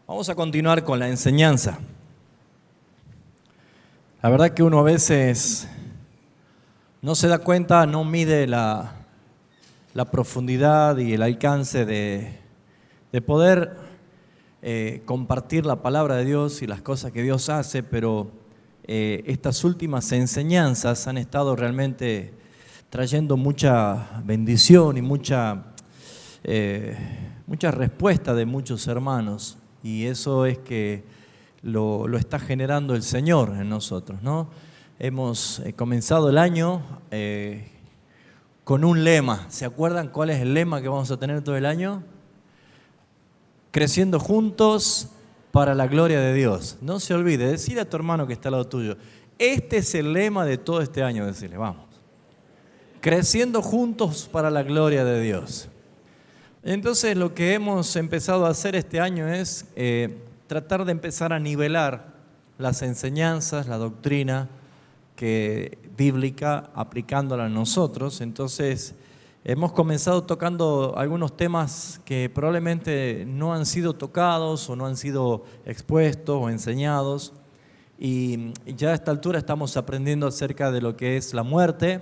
Vamos a continuar con la enseñanza. La verdad que uno a veces no se da cuenta, no mide la profundidad y el alcance de poder compartir la palabra de Dios y las cosas que Dios hace, pero estas últimas enseñanzas han estado realmente trayendo mucha bendición y mucha respuesta de muchos hermanos, y eso es que lo está generando el Señor en nosotros, ¿no? Hemos comenzado el año con un lema. ¿Se acuerdan cuál es el lema que vamos a tener todo el año? Creciendo juntos para la gloria de Dios. No se olvide, decirle a tu hermano que está al lado tuyo, este es el lema de todo este año, decirle, vamos. Creciendo juntos para la gloria de Dios. Entonces lo que hemos empezado a hacer este año es tratar de empezar a nivelar las enseñanzas, la doctrina bíblica, aplicándola a nosotros. Entonces hemos comenzado tocando algunos temas que probablemente no han sido tocados o no han sido expuestos o enseñados, y ya a esta altura estamos aprendiendo acerca de lo que es la muerte.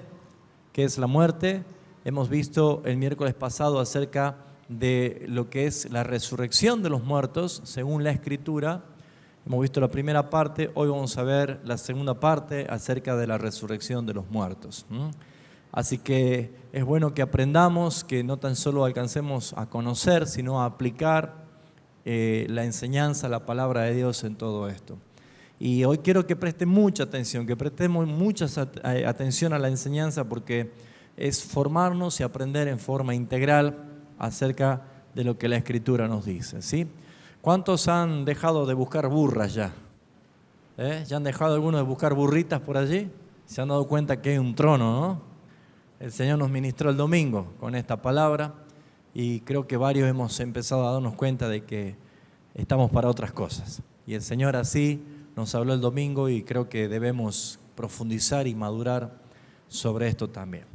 ¿Qué es la muerte? Hemos visto el miércoles pasado acerca de lo que es la resurrección de los muertos según la Escritura. Hemos visto la primera parte, hoy vamos a ver la segunda parte acerca de la resurrección de los muertos. Así que es bueno que aprendamos, que no tan solo alcancemos a conocer, sino a aplicar la enseñanza, la palabra de Dios en todo esto. Y hoy quiero que presten mucha atención, que prestemos mucha atención a la enseñanza, porque es formarnos y aprender en forma integral acerca de lo que la Escritura nos dice, ¿sí? ¿Cuántos han dejado de buscar burras ya? ¿Ya han dejado algunos de buscar burritas por allí? Se han dado cuenta que hay un trono, ¿no? El Señor nos ministró el domingo con esta palabra, y creo que varios hemos empezado a darnos cuenta de que estamos para otras cosas. Y el Señor así nos habló el domingo, y creo que debemos profundizar y madurar sobre esto también.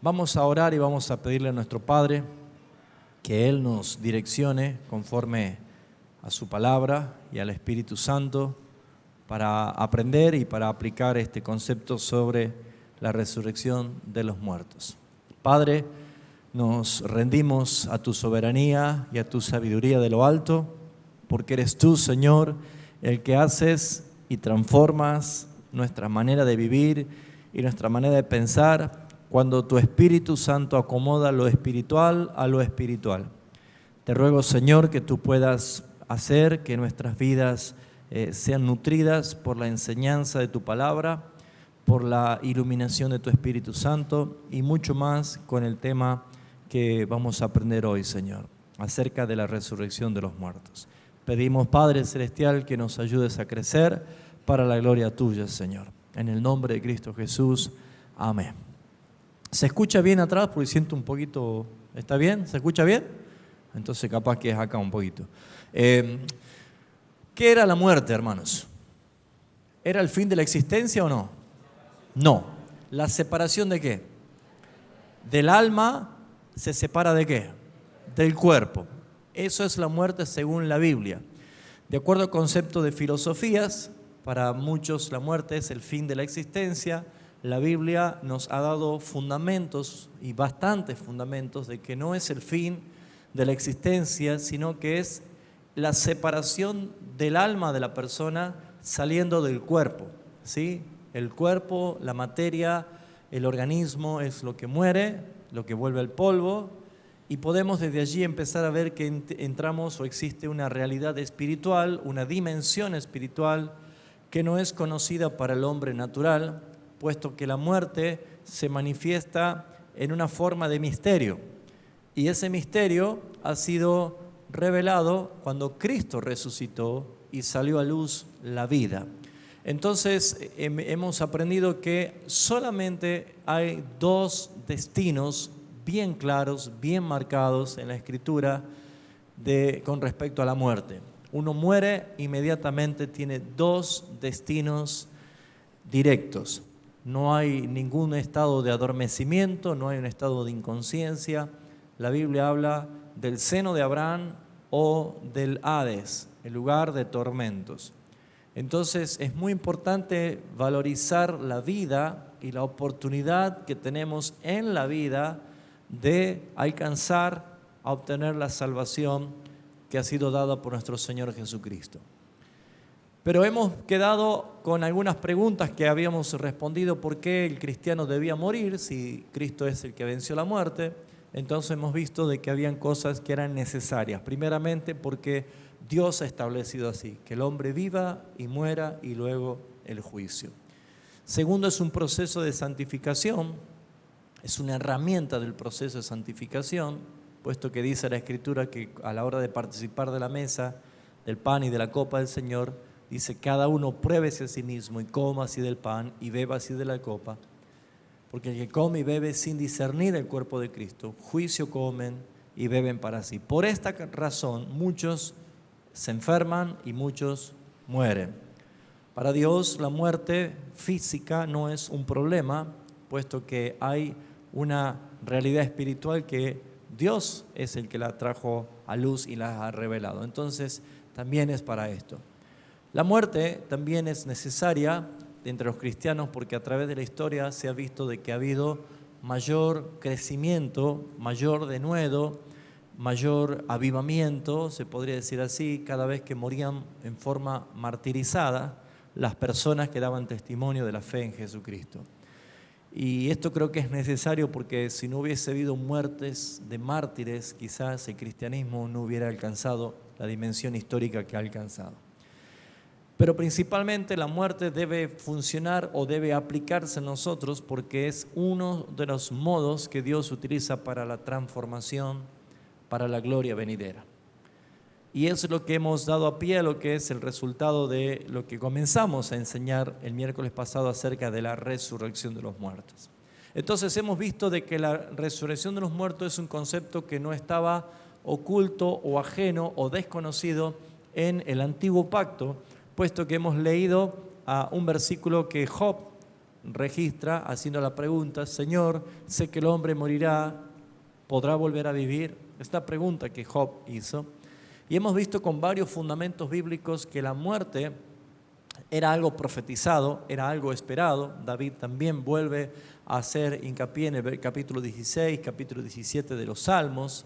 Vamos a orar y vamos a pedirle a nuestro Padre que Él nos direccione conforme a su palabra y al Espíritu Santo para aprender y para aplicar este concepto sobre la resurrección de los muertos. Padre, nos rendimos a tu soberanía y a tu sabiduría de lo alto, porque eres tú, Señor, el que haces y transformas nuestra manera de vivir y nuestra manera de pensar, cuando tu Espíritu Santo acomoda lo espiritual a lo espiritual. Te ruego, Señor, que tú puedas hacer que nuestras vidas sean nutridas por la enseñanza de tu palabra, por la iluminación de tu Espíritu Santo, y mucho más con el tema que vamos a aprender hoy, Señor, acerca de la resurrección de los muertos. Pedimos, Padre Celestial, que nos ayudes a crecer para la gloria tuya, Señor. En el nombre de Cristo Jesús. Amén. ¿Se escucha bien atrás? Porque siento un poquito... ¿Está bien? ¿Se escucha bien? Entonces capaz que es acá un poquito. ¿Qué era la muerte, hermanos? ¿Era el fin de la existencia o no? No. ¿La separación de qué? Del alma se separa ¿de qué? Del cuerpo. Eso es la muerte según la Biblia. De acuerdo al concepto de filosofías, para muchos la muerte es el fin de la existencia. La Biblia nos ha dado fundamentos, y bastantes fundamentos, de que no es el fin de la existencia, sino que es la separación del alma de la persona saliendo del cuerpo, ¿sí? El cuerpo, la materia, el organismo es lo que muere, lo que vuelve al polvo, y podemos desde allí empezar a ver que entramos o existe una realidad espiritual, una dimensión espiritual que no es conocida para el hombre natural, puesto que la muerte se manifiesta en una forma de misterio. Y ese misterio ha sido revelado cuando Cristo resucitó y salió a luz la vida. Entonces hemos aprendido que solamente hay dos destinos bien claros, bien marcados en la Escritura con respecto a la muerte. Uno muere, inmediatamente tiene dos destinos directos. No hay ningún estado de adormecimiento, no hay un estado de inconsciencia. La Biblia habla del seno de Abraham o del Hades. el lugar de tormentos. Entonces es muy importante valorizar la vida y la oportunidad que tenemos en la vida de alcanzar a obtener la salvación que ha sido dada por nuestro Señor Jesucristo. Pero hemos quedado con algunas preguntas que habíamos respondido: ¿por qué el cristiano debía morir si Cristo es el que venció la muerte? Entonces hemos visto de que habían cosas que eran necesarias. Primeramente porque Dios ha establecido así, que el hombre viva y muera y luego el juicio. Segundo, es un proceso de santificación, es una herramienta del proceso de santificación, puesto que dice la Escritura que a la hora de participar de la mesa, del pan y de la copa del Señor, dice: cada uno pruébese a sí mismo y coma así del pan y beba así de la copa, porque el que come y bebe sin discernir el cuerpo de Cristo, juicio comen y beben para sí. Por esta razón muchos se enferman y muchos mueren. Para Dios la muerte física no es un problema, puesto que hay una realidad espiritual que Dios es el que la trajo a luz y la ha revelado. Entonces también es para esto. La muerte también es necesaria entre los cristianos porque a través de la historia se ha visto de que ha habido mayor crecimiento, mayor denuedo, mayor avivamiento, se podría decir así, cada vez que morían en forma martirizada las personas que daban testimonio de la fe en Jesucristo. Y esto creo que es necesario porque si no hubiese habido muertes de mártires, quizás el cristianismo no hubiera alcanzado la dimensión histórica que ha alcanzado. Pero principalmente la muerte debe funcionar o debe aplicarse en nosotros porque es uno de los modos que Dios utiliza para la transformación, para la gloria venidera. Y eso es lo que hemos dado a pie a lo que es el resultado de lo que comenzamos a enseñar el miércoles pasado acerca de la resurrección de los muertos. Entonces hemos visto de que la resurrección de los muertos es un concepto que no estaba oculto o ajeno o desconocido en el antiguo pacto, puesto que hemos leído a un versículo que Job registra haciendo la pregunta: Señor, sé que el hombre morirá, ¿podrá volver a vivir? Esta pregunta que Job hizo. Y hemos visto con varios fundamentos bíblicos que la muerte era algo profetizado, era algo esperado. David también vuelve a hacer hincapié en el capítulo 16, capítulo 17 de los Salmos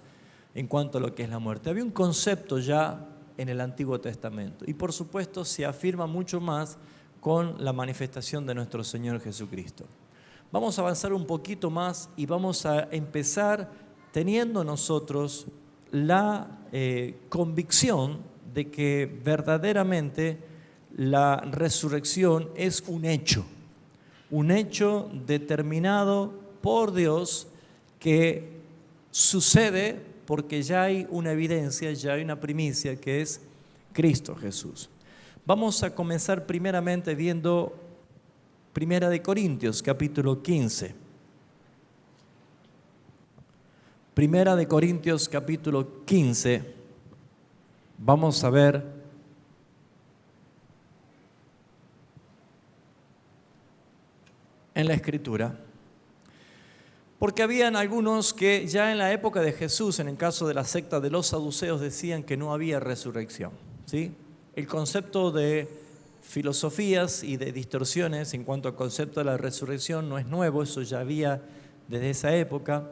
en cuanto a lo que es la muerte. Había un concepto ya en el Antiguo Testamento y por supuesto se afirma mucho más con la manifestación de nuestro Señor Jesucristo. Vamos a avanzar un poquito más y vamos a empezar teniendo nosotros la convicción de que verdaderamente la resurrección es un hecho determinado por Dios que sucede porque ya hay una evidencia, ya hay una primicia que es Cristo Jesús. Vamos a comenzar primeramente viendo Primera de Corintios, capítulo 15. Primera de Corintios, capítulo 15. Vamos a ver en la Escritura. Porque habían algunos que ya en la época de Jesús, en el caso de la secta de los saduceos, decían que no había resurrección, ¿sí? El concepto de filosofías y de distorsiones en cuanto al concepto de la resurrección no es nuevo, eso ya había desde esa época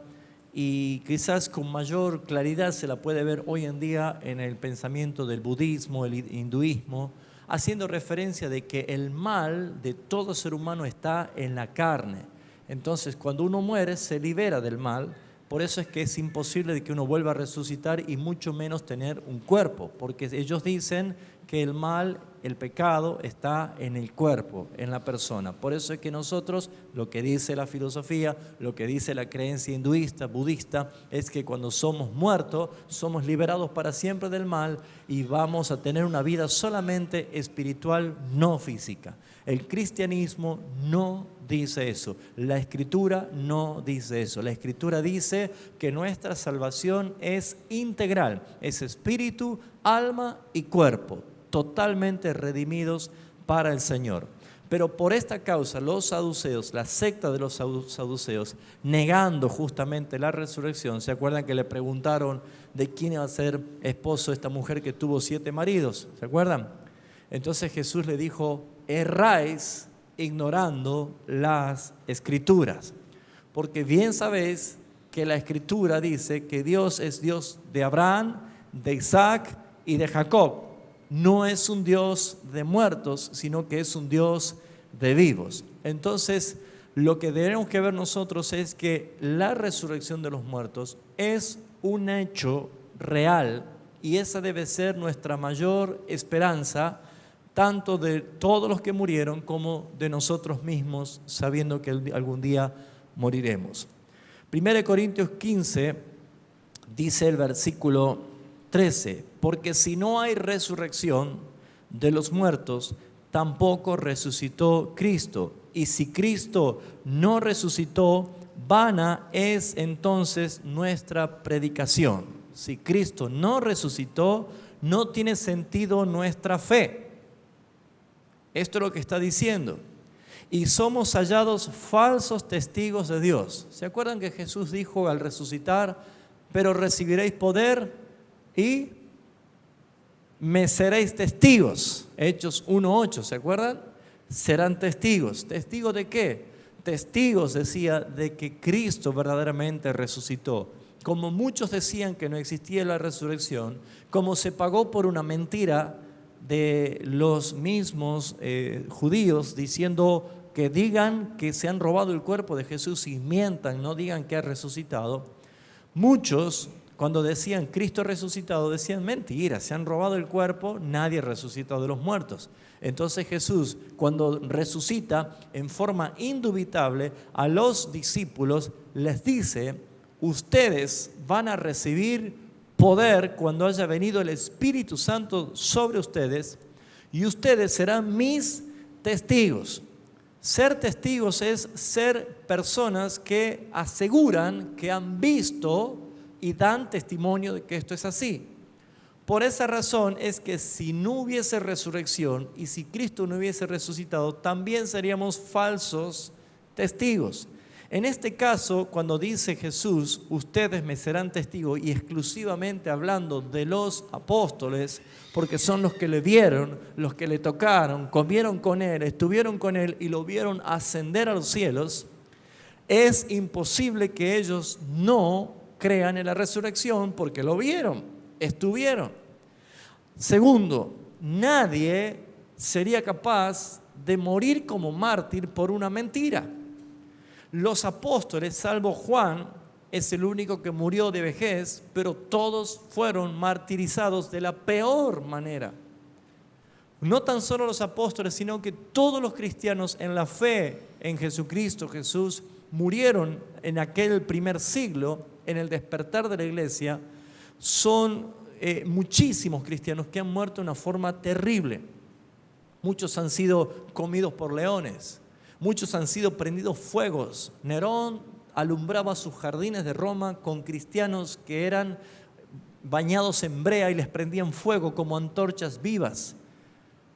y quizás con mayor claridad se la puede ver hoy en día en el pensamiento del budismo, el hinduismo, haciendo referencia de que el mal de todo ser humano está en la carne. Entonces, cuando uno muere, se libera del mal. Por eso es que es imposible de que uno vuelva a resucitar y mucho menos tener un cuerpo, porque ellos dicen que el mal, el pecado, está en el cuerpo, en la persona. Por eso es que nosotros, lo que dice la filosofía, lo que dice la creencia hinduista, budista, es que cuando somos muertos, somos liberados para siempre del mal y vamos a tener una vida solamente espiritual, no física. El cristianismo no dice eso, la Escritura no dice eso. La Escritura dice que nuestra salvación es integral, es espíritu, alma y cuerpo, totalmente redimidos para el Señor. Pero por esta causa, los saduceos, la secta de los saduceos, negando justamente la resurrección, ¿se acuerdan que le preguntaron de quién iba a ser esposo de esta mujer que tuvo 7 maridos? ¿Se acuerdan? Entonces Jesús le dijo, erráis ignorando las Escrituras, porque bien sabéis que la Escritura dice que Dios es Dios de Abraham, de Isaac y de Jacob. No es un Dios de muertos, sino que es un Dios de vivos. Entonces, lo que debemos que ver nosotros es que la resurrección de los muertos es un hecho real y esa debe ser nuestra mayor esperanza, tanto de todos los que murieron como de nosotros mismos, sabiendo que algún día moriremos. 1 Corintios 15 dice el versículo 13, porque si no hay resurrección de los muertos, tampoco resucitó Cristo. Y si Cristo no resucitó, vana es entonces nuestra predicación. Si Cristo no resucitó, no tiene sentido nuestra fe. Esto es lo que está diciendo. Y somos hallados falsos testigos de Dios. ¿Se acuerdan que Jesús dijo al resucitar, pero recibiréis poder y me seréis testigos? Hechos 1:8, ¿se acuerdan? Serán testigos. ¿Testigos de qué? Testigos, decía, de que Cristo verdaderamente resucitó. Como muchos decían que no existía la resurrección, como se pagó por una mentira de los mismos judíos, diciendo que digan que se han robado el cuerpo de Jesús y mientan, no digan que ha resucitado. Muchos, cuando decían Cristo resucitado, decían mentira, se han robado el cuerpo, nadie resucitó de los muertos. Entonces Jesús, cuando resucita en forma indubitable a los discípulos, les dice, ustedes van a recibir poder cuando haya venido el Espíritu Santo sobre ustedes y ustedes serán mis testigos. Ser testigos es ser personas que aseguran que han visto y dan testimonio de que esto es así. Por esa razón es que si no hubiese resurrección y si Cristo no hubiese resucitado, también seríamos falsos testigos. En este caso, cuando dice Jesús, ustedes me serán testigos, y exclusivamente hablando de los apóstoles, porque son los que le vieron, los que le tocaron, comieron con él, estuvieron con él y lo vieron ascender a los cielos, es imposible que ellos no crean en la resurrección porque lo vieron, estuvieron. Segundo, nadie sería capaz de morir como mártir por una mentira. Los apóstoles, salvo Juan, es el único que murió de vejez, pero todos fueron martirizados de la peor manera. No tan solo los apóstoles, sino que todos los cristianos en la fe en Jesucristo, Jesús, murieron en aquel primer siglo, en el despertar de la iglesia. Son muchísimos cristianos que han muerto de una forma terrible. Muchos han sido comidos por leones. Muchos han sido prendidos fuegos. Nerón alumbraba sus jardines de Roma con cristianos que eran bañados en brea y les prendían fuego como antorchas vivas.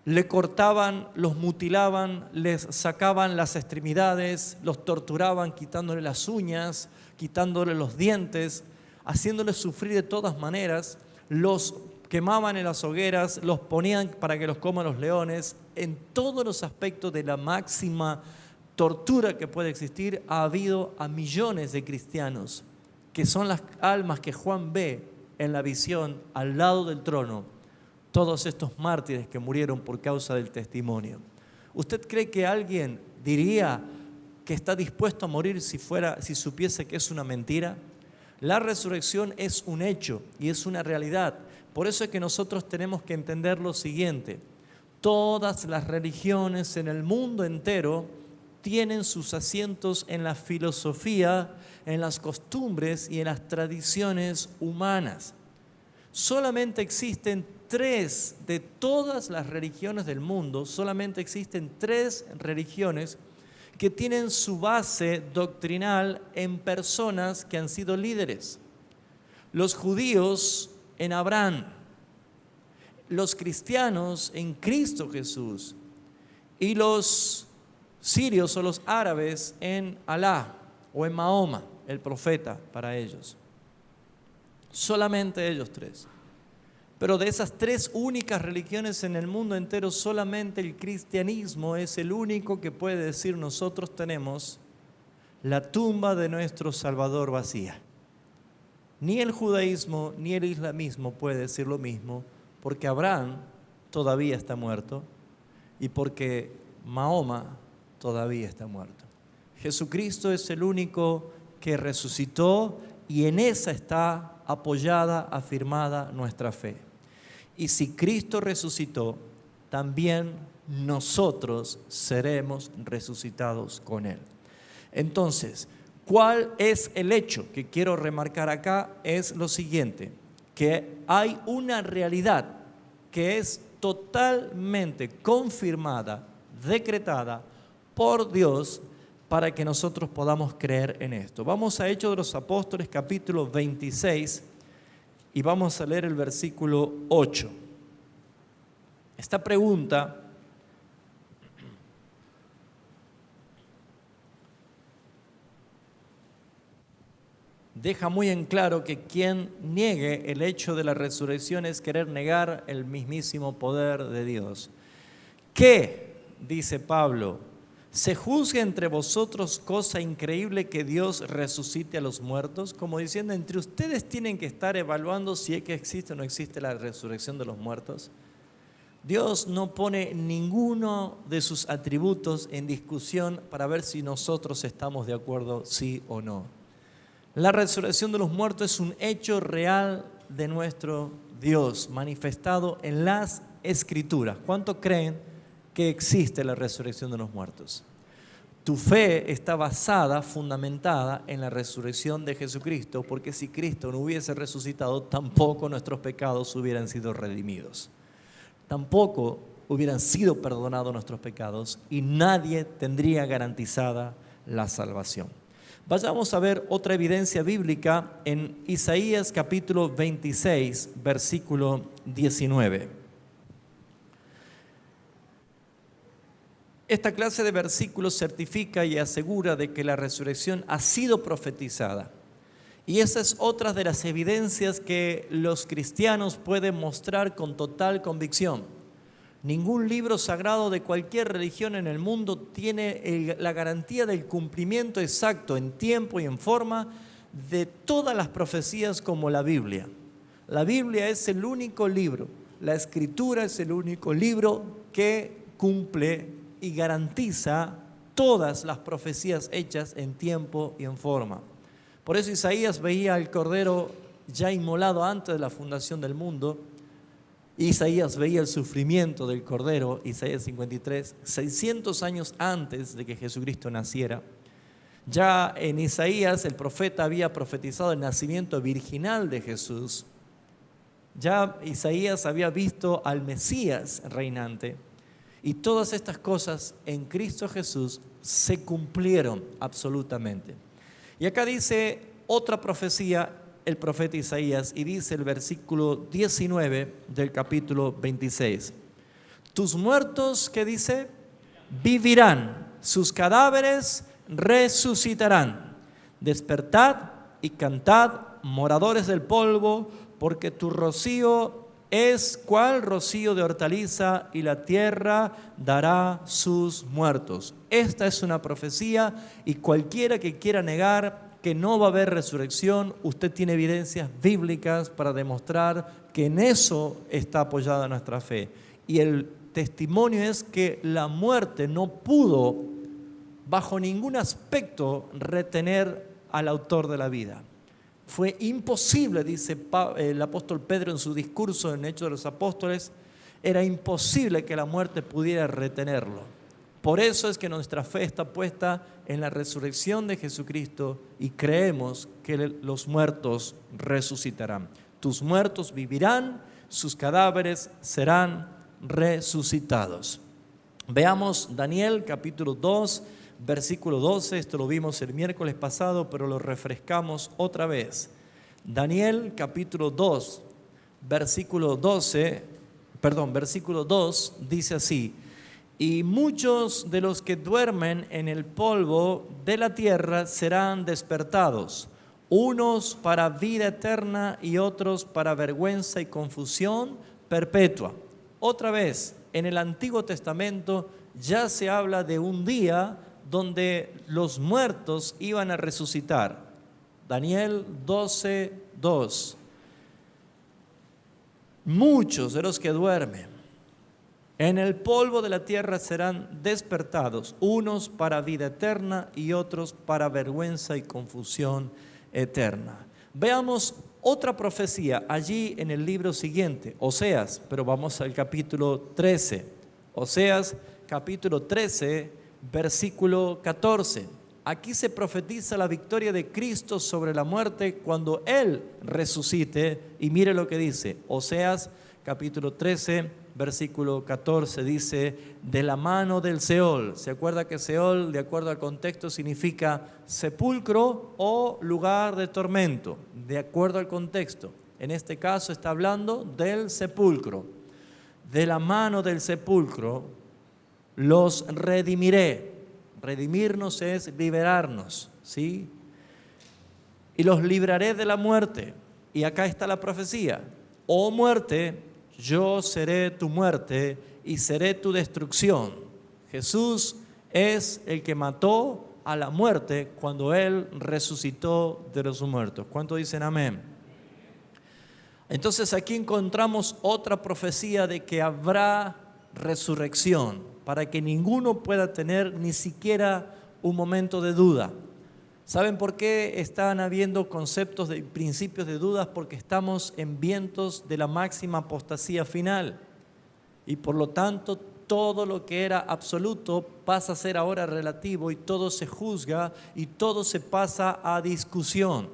Le cortaban, los mutilaban, les sacaban las extremidades, los torturaban quitándole las uñas, quitándole los dientes, haciéndoles sufrir de todas maneras. Los quemaban en las hogueras, los ponían para que los coman los leones. En todos los aspectos de la máxima tortura que puede existir, ha habido a millones de cristianos que son las almas que Juan ve en la visión al lado del trono, todos estos mártires que murieron por causa del testimonio. ¿Usted cree que alguien diría que está dispuesto a morir si supiese que es una mentira? La resurrección es un hecho y es una realidad. Por eso es que nosotros tenemos que entender lo siguiente: todas las religiones en el mundo entero tienen sus asientos en la filosofía, en las costumbres y en las tradiciones humanas. Solamente existen de todas las religiones del mundo, solamente existen 3 religiones que tienen su base doctrinal en personas que han sido líderes. Los judíos en Abraham, los cristianos en Cristo Jesús y los sirios o los árabes en Alá o en Mahoma, el profeta para ellos. Solamente ellos tres. Pero de esas tres únicas religiones en el mundo entero, solamente el cristianismo es el único que puede decir: nosotros tenemos la tumba de nuestro Salvador vacía. Ni el judaísmo ni el islamismo puede decir lo mismo, porque Abraham todavía está muerto y porque Mahoma todavía está muerto. Jesucristo es el único que resucitó y en esa está apoyada, afirmada nuestra fe. Y si Cristo resucitó, también nosotros seremos resucitados con Él. Entonces, ¿cuál es el hecho que quiero remarcar acá? Es lo siguiente, que hay una realidad que es totalmente confirmada, decretada por Dios para que nosotros podamos creer en esto. Vamos a Hechos de los Apóstoles, capítulo 26, y vamos a leer el versículo 8. Esta pregunta deja muy en claro que quien niegue el hecho de la resurrección es querer negar el mismísimo poder de Dios. ¿Qué? Dice Pablo. ¿Se juzga entre vosotros cosa increíble que Dios resucite a los muertos? Como diciendo, entre ustedes tienen que estar evaluando si es que existe o no existe la resurrección de los muertos. Dios no pone ninguno de sus atributos en discusión para ver si nosotros estamos de acuerdo, sí o no. La resurrección de los muertos es un hecho real de nuestro Dios, manifestado en las Escrituras. ¿Cuánto creen que existe la resurrección de los muertos? Tu fe está basada, fundamentada en la resurrección de Jesucristo, porque si Cristo no hubiese resucitado, tampoco nuestros pecados hubieran sido redimidos. Tampoco hubieran sido perdonados nuestros pecados y nadie tendría garantizada la salvación. Vayamos a ver otra evidencia bíblica en Isaías capítulo 26, versículo 19. Esta clase de versículos certifica y asegura de que la resurrección ha sido profetizada. Y esa es otra de las evidencias que los cristianos pueden mostrar con total convicción. Ningún libro sagrado de cualquier religión en el mundo tiene la garantía del cumplimiento exacto en tiempo y en forma de todas las profecías como la Biblia. La Biblia es el único libro, la Escritura es el único libro que cumple y garantiza todas las profecías hechas en tiempo y en forma. Por eso Isaías veía al Cordero ya inmolado antes de la fundación del mundo. Isaías veía el sufrimiento del Cordero, Isaías 53, 600 años antes de que Jesucristo naciera. Ya en Isaías el profeta había profetizado el nacimiento virginal de Jesús. Ya Isaías había visto al Mesías reinante. Y todas estas cosas en Cristo Jesús se cumplieron absolutamente. Y acá dice otra profecía el profeta Isaías, y dice el versículo 19 del capítulo 26. Tus muertos, ¿qué dice? Vivirán, sus cadáveres resucitarán. Despertad y cantad, moradores del polvo, porque tu rocío es cual rocío de hortaliza y la tierra dará sus muertos. Esta es una profecía y cualquiera que quiera negar que no va a haber resurrección, usted tiene evidencias bíblicas para demostrar que en eso está apoyada nuestra fe. Y el testimonio es que la muerte no pudo, bajo ningún aspecto, retener al autor de la vida. Fue imposible, dice el apóstol Pedro en su discurso en Hechos de los Apóstoles, era imposible que la muerte pudiera retenerlo. Por eso es que nuestra fe está puesta en la resurrección de Jesucristo y creemos que los muertos resucitarán. Tus muertos vivirán, sus cadáveres serán resucitados. Veamos Daniel capítulo 2, versículo 12. Esto lo vimos el miércoles pasado, pero lo refrescamos otra vez. Daniel capítulo 2, versículo 2 dice así: Y muchos de los que duermen en el polvo de la tierra serán despertados, unos para vida eterna y otros para vergüenza y confusión perpetua. Otra vez, en el Antiguo Testamento ya se habla de un día donde los muertos iban a resucitar. Daniel 12:2. Muchos de los que duermen en el polvo de la tierra serán despertados, unos para vida eterna y otros para vergüenza y confusión eterna. Veamos otra profecía allí en el libro siguiente, Oseas, pero vamos al capítulo 13. Oseas, capítulo 13, versículo 14. Aquí se profetiza la victoria de Cristo sobre la muerte cuando Él resucite. Y mire lo que dice, Oseas, capítulo 13, versículo 14, dice, de la mano del Seol. ¿Se acuerda que Seol, de acuerdo al contexto, significa sepulcro o lugar de tormento? De acuerdo al contexto. En este caso está hablando del sepulcro. De la mano del sepulcro los redimiré. Redimirnos es liberarnos, ¿sí? Y los libraré de la muerte. Y acá está la profecía. Oh muerte, yo seré tu muerte y seré tu destrucción. Jesús es el que mató a la muerte cuando Él resucitó de los muertos. ¿Cuántos dicen amén? Entonces aquí encontramos otra profecía de que habrá resurrección para que ninguno pueda tener ni siquiera un momento de duda. ¿Saben por qué están habiendo conceptos de principios de dudas? Porque estamos en vientos de la máxima apostasía final. Y por lo tanto, todo lo que era absoluto pasa a ser ahora relativo y todo se juzga y todo se pasa a discusión.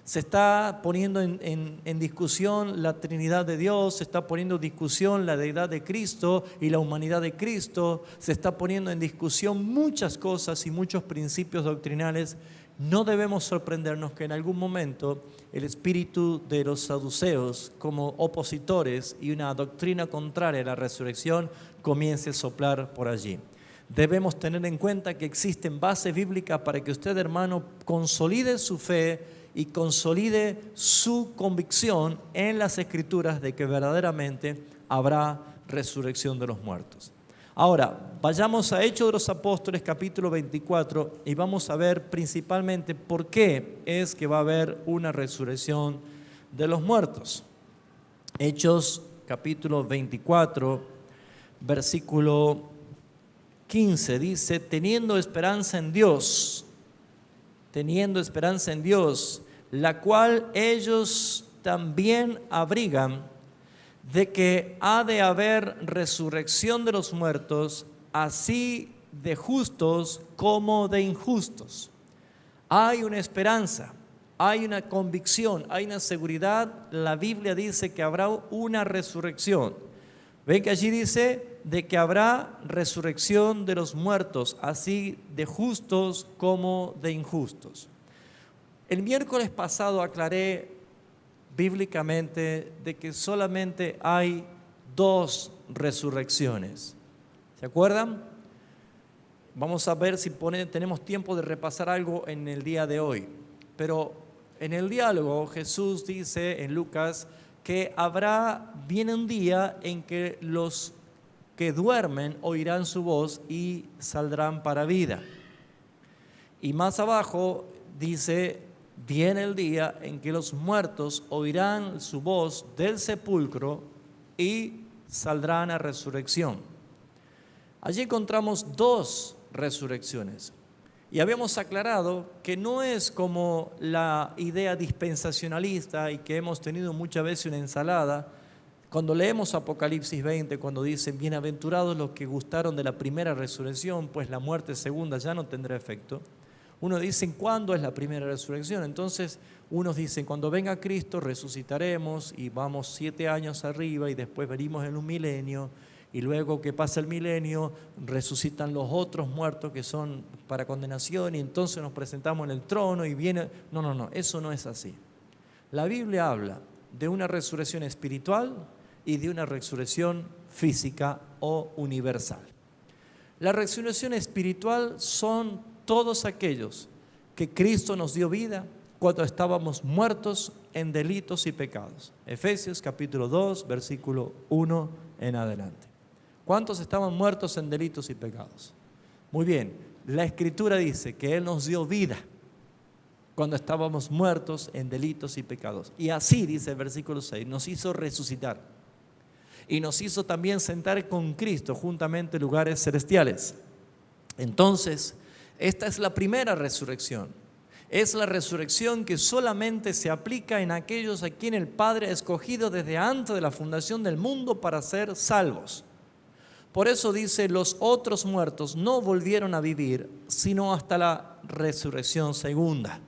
Se está poniendo en discusión la Trinidad de Dios, se está poniendo en discusión la deidad de Cristo y la humanidad de Cristo, se está poniendo en discusión muchas cosas y muchos principios doctrinales. No debemos sorprendernos que en algún momento el espíritu de los saduceos, como opositores y una doctrina contraria a la resurrección, comience a soplar por allí. Debemos tener en cuenta que existen bases bíblicas para que usted, hermano, consolide su fe y consolide su convicción en las Escrituras de que verdaderamente habrá resurrección de los muertos. Ahora, vayamos a Hechos de los Apóstoles, capítulo 24, y vamos a ver principalmente por qué es que va a haber una resurrección de los muertos. Hechos, capítulo 24, versículo 15, dice, teniendo esperanza en Dios, la cual ellos también abrigan, de que ha de haber resurrección de los muertos, así de justos como de injustos. Hay una esperanza, hay una convicción, hay una seguridad. La Biblia dice que habrá una resurrección. Ven que allí dice de que habrá resurrección de los muertos, así de justos como de injustos. El miércoles pasado aclaré bíblicamente de que solamente hay dos resurrecciones. ¿Se acuerdan? Vamos a ver si tenemos tiempo de repasar algo en el día de hoy. Pero en el diálogo Jesús dice en Lucas que viene un día en que los que duermen oirán su voz y saldrán para vida. Y más abajo dice, viene el día en que los muertos oirán su voz del sepulcro y saldrán a resurrección. Allí encontramos dos resurrecciones. Y habíamos aclarado que no es como la idea dispensacionalista y que hemos tenido muchas veces una ensalada. Cuando leemos Apocalipsis 20, cuando dice, bienaventurados los que gustaron de la primera resurrección, pues la muerte segunda ya no tendrá efecto. Unos dicen, ¿cuándo es la primera resurrección? Entonces, unos dicen, cuando venga Cristo resucitaremos y vamos 7 años arriba y después venimos en un milenio y luego que pasa el milenio resucitan los otros muertos que son para condenación y entonces nos presentamos en el trono y viene... No, eso no es así. La Biblia habla de una resurrección espiritual y de una resurrección física o universal. La resurrección espiritual son todos aquellos que Cristo nos dio vida cuando estábamos muertos en delitos y pecados. Efesios capítulo 2, versículo 1 en adelante. ¿Cuántos estaban muertos en delitos y pecados? Muy bien, la Escritura dice que Él nos dio vida cuando estábamos muertos en delitos y pecados. Y así, dice el versículo 6, nos hizo resucitar. Y nos hizo también sentar con Cristo juntamente en lugares celestiales. Entonces, esta es la primera resurrección. Es la resurrección que solamente se aplica en aquellos a quien el Padre ha escogido desde antes de la fundación del mundo para ser salvos. Por eso dice, los otros muertos no volvieron a vivir, sino hasta la resurrección segunda.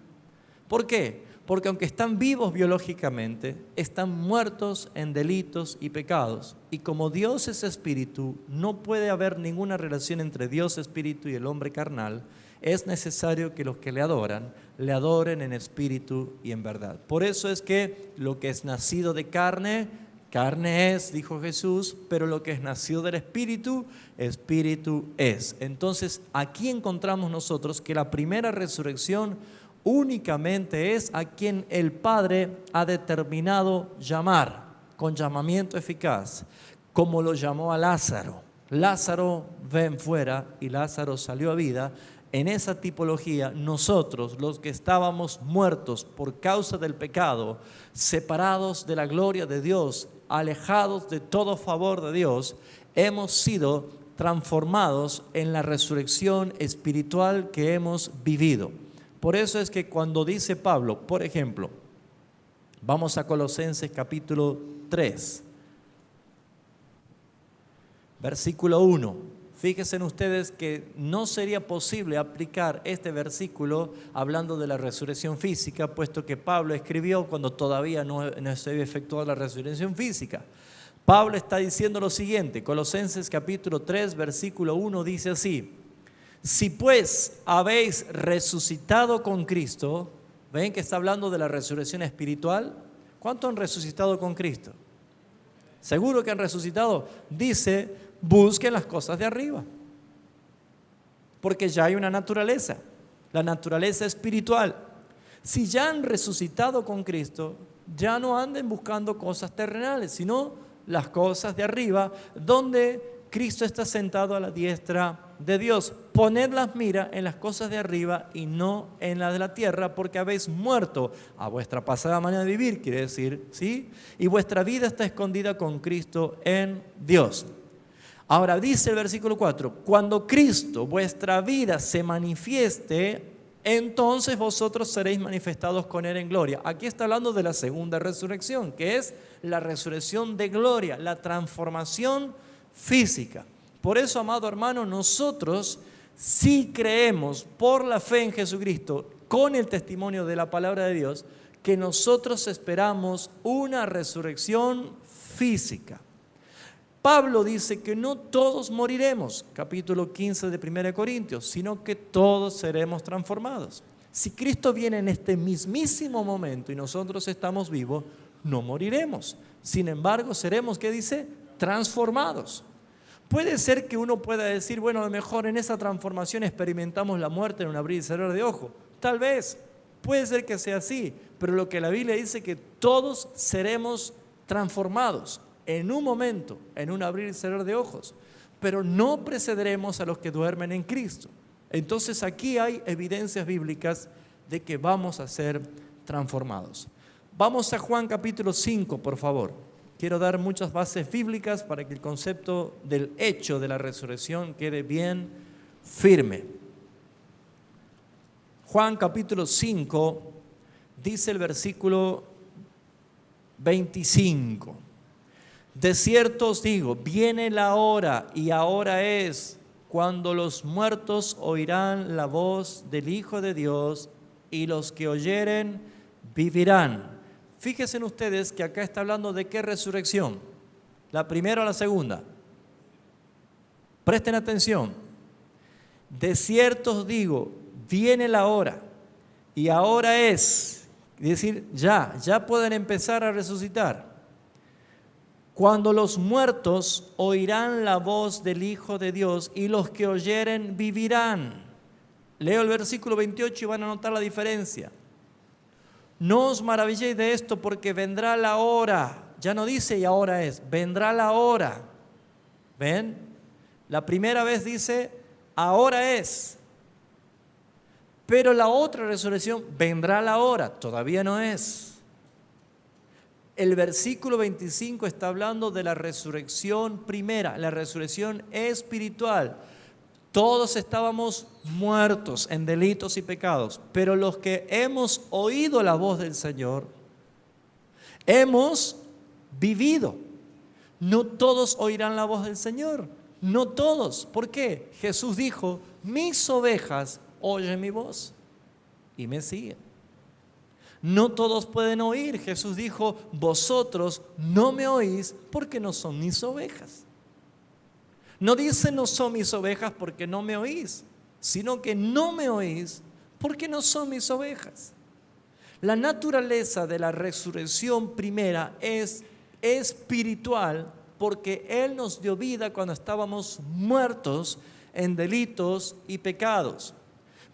¿Por qué? Porque aunque están vivos biológicamente, están muertos en delitos y pecados. Y como Dios es espíritu, no puede haber ninguna relación entre Dios espíritu y el hombre carnal. Es necesario que los que le adoren en espíritu y en verdad. Por eso es que lo que es nacido de carne, carne es, dijo Jesús, pero lo que es nacido del espíritu, espíritu es. Entonces, aquí encontramos nosotros que la primera resurrección únicamente es a quien el Padre ha determinado llamar, con llamamiento eficaz, como lo llamó a Lázaro. Lázaro, ven fuera, y Lázaro salió a vida. En esa tipología, nosotros, los que estábamos muertos por causa del pecado, separados de la gloria de Dios, alejados de todo favor de Dios, hemos sido transformados en la resurrección espiritual que hemos vivido. Por eso es que cuando dice Pablo, por ejemplo, vamos a Colosenses capítulo 3, versículo 1. Fíjense ustedes que no sería posible aplicar este versículo hablando de la resurrección física, puesto que Pablo escribió cuando todavía no se había efectuado la resurrección física. Pablo está diciendo lo siguiente, Colosenses capítulo 3, versículo 1 dice así: si pues habéis resucitado con Cristo, ¿ven que está hablando de la resurrección espiritual? ¿Cuántos han resucitado con Cristo? ¿Seguro que han resucitado? Dice, busquen las cosas de arriba, porque ya hay una naturaleza, la naturaleza espiritual. Si ya han resucitado con Cristo, ya no anden buscando cosas terrenales, sino las cosas de arriba, donde Cristo está sentado a la diestra de Dios. Poned las miras en las cosas de arriba y no en las de la tierra, porque habéis muerto a vuestra pasada manera de vivir, quiere decir, ¿sí? Y vuestra vida está escondida con Cristo en Dios. Ahora dice el versículo 4, cuando Cristo, vuestra vida, se manifieste, entonces vosotros seréis manifestados con Él en gloria. Aquí está hablando de la segunda resurrección, que es la resurrección de gloria, la transformación física. Por eso, amado hermano, nosotros sí creemos por la fe en Jesucristo, con el testimonio de la palabra de Dios, que nosotros esperamos una resurrección física. Pablo dice que no todos moriremos, capítulo 15 de 1 Corintios, sino que todos seremos transformados. Si Cristo viene en este mismísimo momento y nosotros estamos vivos, no moriremos. Sin embargo, seremos, ¿qué dice? Transformados. Puede ser que uno pueda decir, bueno, a lo mejor en esa transformación experimentamos la muerte en un abrir y cerrar de ojos. Tal vez, puede ser que sea así, pero lo que la Biblia dice es que todos seremos transformados en un momento, en un abrir y cerrar de ojos, pero no precederemos a los que duermen en Cristo. Entonces aquí hay evidencias bíblicas de que vamos a ser transformados. Vamos a Juan capítulo 5, por favor. Quiero dar muchas bases bíblicas para que el concepto del hecho de la resurrección quede bien firme. Juan capítulo 5, dice el versículo 25. De cierto os digo, viene la hora y ahora es cuando los muertos oirán la voz del Hijo de Dios y los que oyeren vivirán. Fíjense ustedes que acá está hablando de qué resurrección, la primera o la segunda. Presten atención. De cierto os digo, viene la hora y ahora es decir, ya pueden empezar a resucitar. Cuando los muertos oirán la voz del Hijo de Dios y los que oyeren vivirán. Leo el versículo 28 y van a notar la diferencia. No os maravilléis de esto porque vendrá la hora. Ya no dice y ahora es, vendrá la hora. ¿Ven? La primera vez dice, ahora es. Pero la otra resurrección, vendrá la hora, todavía no es. El versículo 25 está hablando de la resurrección primera, la resurrección espiritual. Todos estábamos muertos en delitos y pecados, pero los que hemos oído la voz del Señor, hemos vivido. No todos oirán la voz del Señor, no todos. ¿Por qué? Jesús dijo, mis ovejas oyen mi voz y me siguen. No todos pueden oír. Jesús dijo, vosotros no me oís porque no son mis ovejas. No dice no son mis ovejas porque no me oís, sino que no me oís porque no son mis ovejas. La naturaleza de la resurrección primera es espiritual porque Él nos dio vida cuando estábamos muertos en delitos y pecados.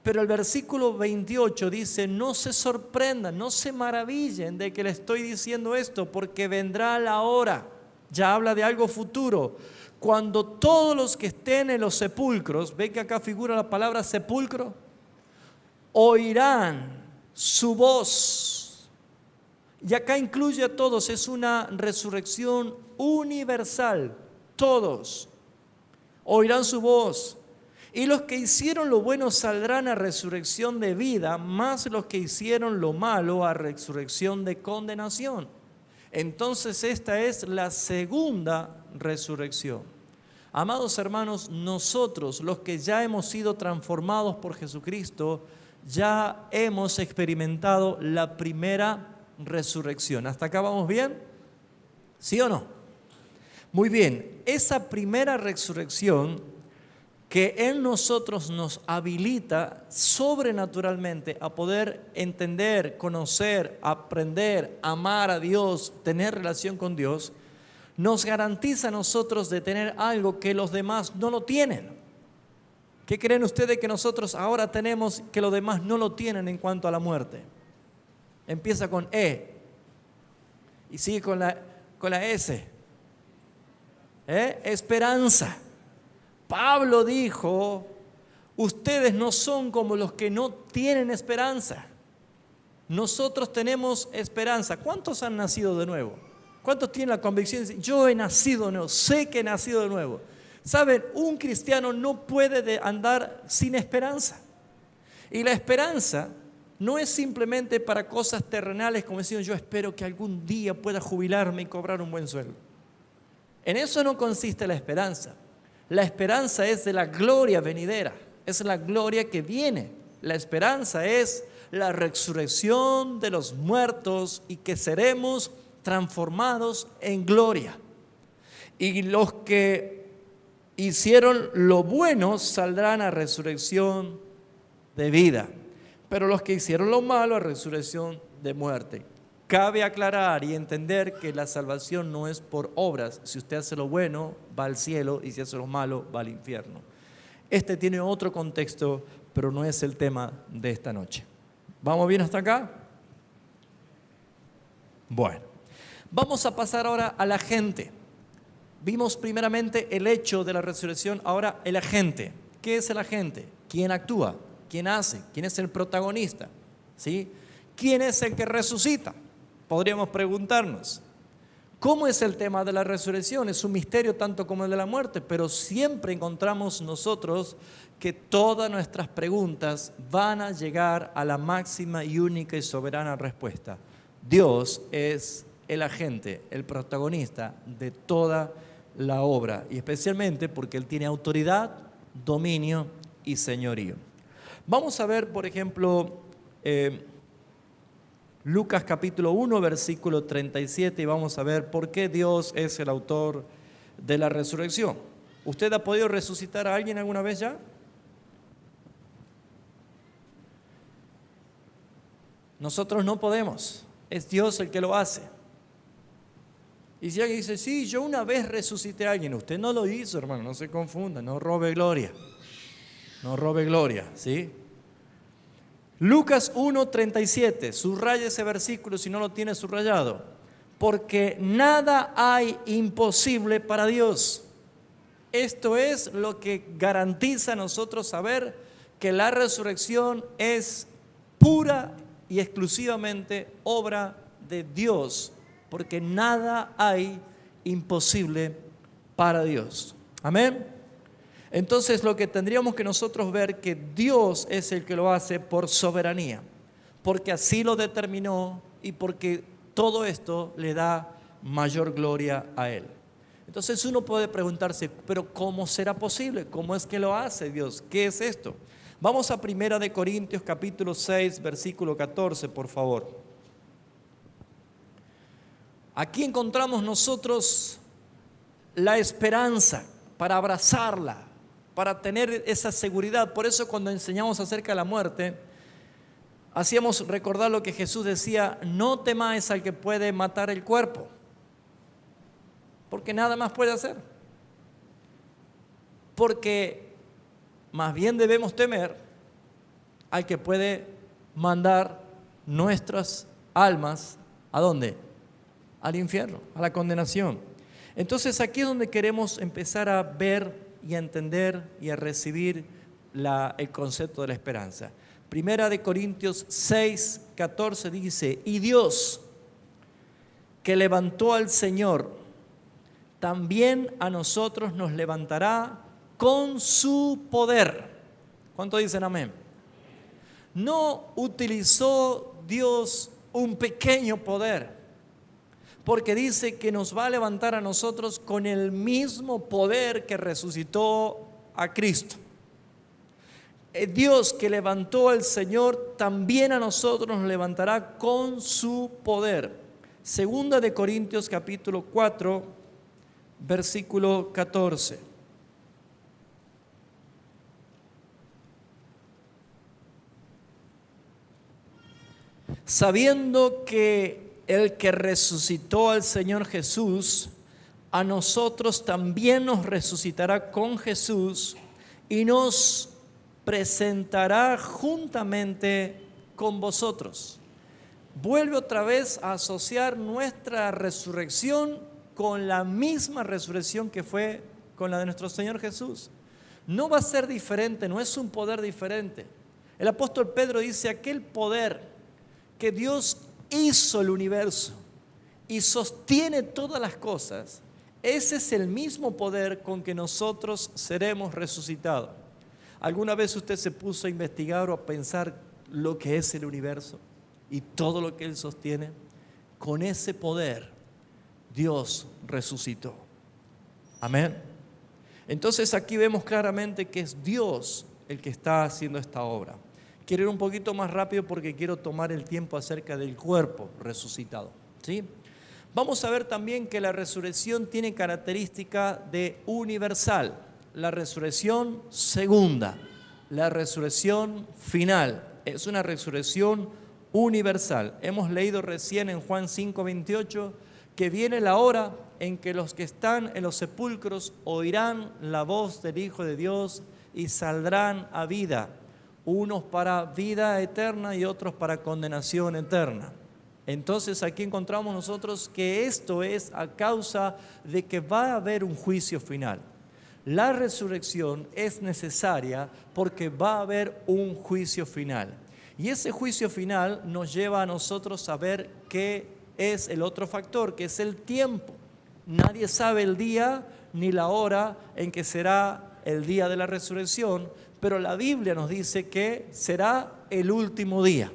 Pero el versículo 28 dice, no se sorprendan, no se maravillen de que le estoy diciendo esto, porque vendrá la hora. Ya habla de algo futuro. Cuando todos los que estén en los sepulcros, ve que acá figura la palabra sepulcro, oirán su voz. Y acá incluye a todos, es una resurrección universal. Todos oirán su voz. Y los que hicieron lo bueno saldrán a resurrección de vida, más los que hicieron lo malo a resurrección de condenación. Entonces esta es la segunda resurrección. Amados hermanos, nosotros, los que ya hemos sido transformados por Jesucristo, ya hemos experimentado la primera resurrección. ¿Hasta acá vamos bien? ¿Sí o no? Muy bien, esa primera resurrección que en nosotros nos habilita sobrenaturalmente a poder entender, conocer, aprender, amar a Dios, tener relación con Dios, nos garantiza a nosotros de tener algo que los demás no lo tienen. ¿Qué creen ustedes que nosotros ahora tenemos que los demás no lo tienen en cuanto a la muerte? Empieza con E y sigue con la S. Esperanza. Pablo dijo, ustedes no son como los que no tienen esperanza. Nosotros tenemos esperanza. ¿Cuántos han nacido de nuevo? ¿Cuántos tienen la convicción de decir, yo he nacido de nuevo, sé que he nacido de nuevo? ¿Saben? Un cristiano no puede andar sin esperanza. Y la esperanza no es simplemente para cosas terrenales, como decir, yo espero que algún día pueda jubilarme y cobrar un buen sueldo. En eso no consiste la esperanza. La esperanza es de la gloria venidera, es la gloria que viene. La esperanza es la resurrección de los muertos y que seremos transformados en gloria. Y los que hicieron lo bueno saldrán a resurrección de vida, pero los que hicieron lo malo a resurrección de muerte. Cabe aclarar y entender que la salvación no es por obras. Si usted hace lo bueno, va al cielo, y si hace lo malo, va al infierno. Este tiene otro contexto, pero no es el tema de esta noche. ¿Vamos bien hasta acá? Bueno, vamos a pasar ahora a la gente. Vimos primeramente el hecho de la resurrección, ahora el agente. ¿Qué es el agente? ¿Quién actúa? ¿Quién hace? ¿Quién es el protagonista? ¿Sí? ¿Quién es el que resucita? Podríamos preguntarnos, ¿cómo es el tema de la resurrección? Es un misterio tanto como el de la muerte, pero siempre encontramos nosotros que todas nuestras preguntas van a llegar a la máxima y única y soberana respuesta. Dios es el agente, el protagonista de toda la obra, y especialmente porque Él tiene autoridad, dominio y señorío. Vamos a ver, por ejemplo, Lucas capítulo 1, versículo 37, y vamos a ver por qué Dios es el autor de la resurrección. ¿Usted ha podido resucitar a alguien alguna vez ya? Nosotros no podemos, es Dios el que lo hace. Y si alguien dice, sí, yo una vez resucité a alguien, usted no lo hizo, hermano, no se confunda, no robe gloria. No robe gloria, ¿sí? Lucas 1:37, subraya ese versículo si no lo tiene subrayado. Porque nada hay imposible para Dios. Esto es lo que garantiza a nosotros saber que la resurrección es pura y exclusivamente obra de Dios, porque nada hay imposible para Dios. Amén. Entonces lo que tendríamos que nosotros ver que Dios es el que lo hace por soberanía, porque así lo determinó y porque todo esto le da mayor gloria a Él. Entonces uno puede preguntarse, pero ¿cómo será posible? ¿Cómo es que lo hace Dios? ¿Qué es esto? Vamos a 1 Corintios capítulo 6, versículo 14, por favor. Aquí encontramos nosotros la esperanza para abrazarla, para tener esa seguridad. Por eso cuando enseñamos acerca de la muerte, hacíamos recordar lo que Jesús decía, no temáis al que puede matar el cuerpo, porque nada más puede hacer. Porque más bien debemos temer al que puede mandar nuestras almas, ¿a dónde? Al infierno, a la condenación. Entonces aquí es donde queremos empezar a ver y a entender y a recibir el concepto de la esperanza. 1 Corintios 6, 14 dice, y Dios que levantó al Señor, también a nosotros nos levantará con su poder. ¿Cuánto dicen amén? No utilizó Dios un pequeño poder, porque dice que nos va a levantar a nosotros con el mismo poder que resucitó a Cristo. Dios que levantó al Señor, también a nosotros nos levantará con su poder. Segunda de Corintios capítulo 4, versículo 14. Sabiendo que el que resucitó al Señor Jesús, a nosotros también nos resucitará con Jesús y nos presentará juntamente con vosotros. Vuelve otra vez a asociar nuestra resurrección con la misma resurrección que fue con la de nuestro Señor Jesús. No va a ser diferente, no es un poder diferente. El apóstol Pedro dice, aquel poder que Dios hizo el universo y sostiene todas las cosas, ese es el mismo poder con que nosotros seremos resucitados. ¿Alguna vez usted se puso a investigar o a pensar lo que es el universo y todo lo que Él sostiene? Con ese poder Dios resucitó. Amén. Entonces aquí vemos claramente que es Dios el que está haciendo esta obra. Quiero ir un poquito más rápido porque quiero tomar el tiempo acerca del cuerpo resucitado, ¿sí? Vamos a ver también que la resurrección tiene característica de universal. La resurrección segunda, la resurrección final, es una resurrección universal. Hemos leído recién en Juan 5:28 que viene la hora en que los que están en los sepulcros oirán la voz del Hijo de Dios y saldrán a vida, unos para vida eterna y otros para condenación eterna. Entonces aquí encontramos nosotros que esto es a causa de que va a haber un juicio final. La resurrección es necesaria porque va a haber un juicio final. Y ese juicio final nos lleva a nosotros a ver qué es el otro factor, que es el tiempo. Nadie sabe el día ni la hora en que será el día de la resurrección, pero la Biblia nos dice que será el último día.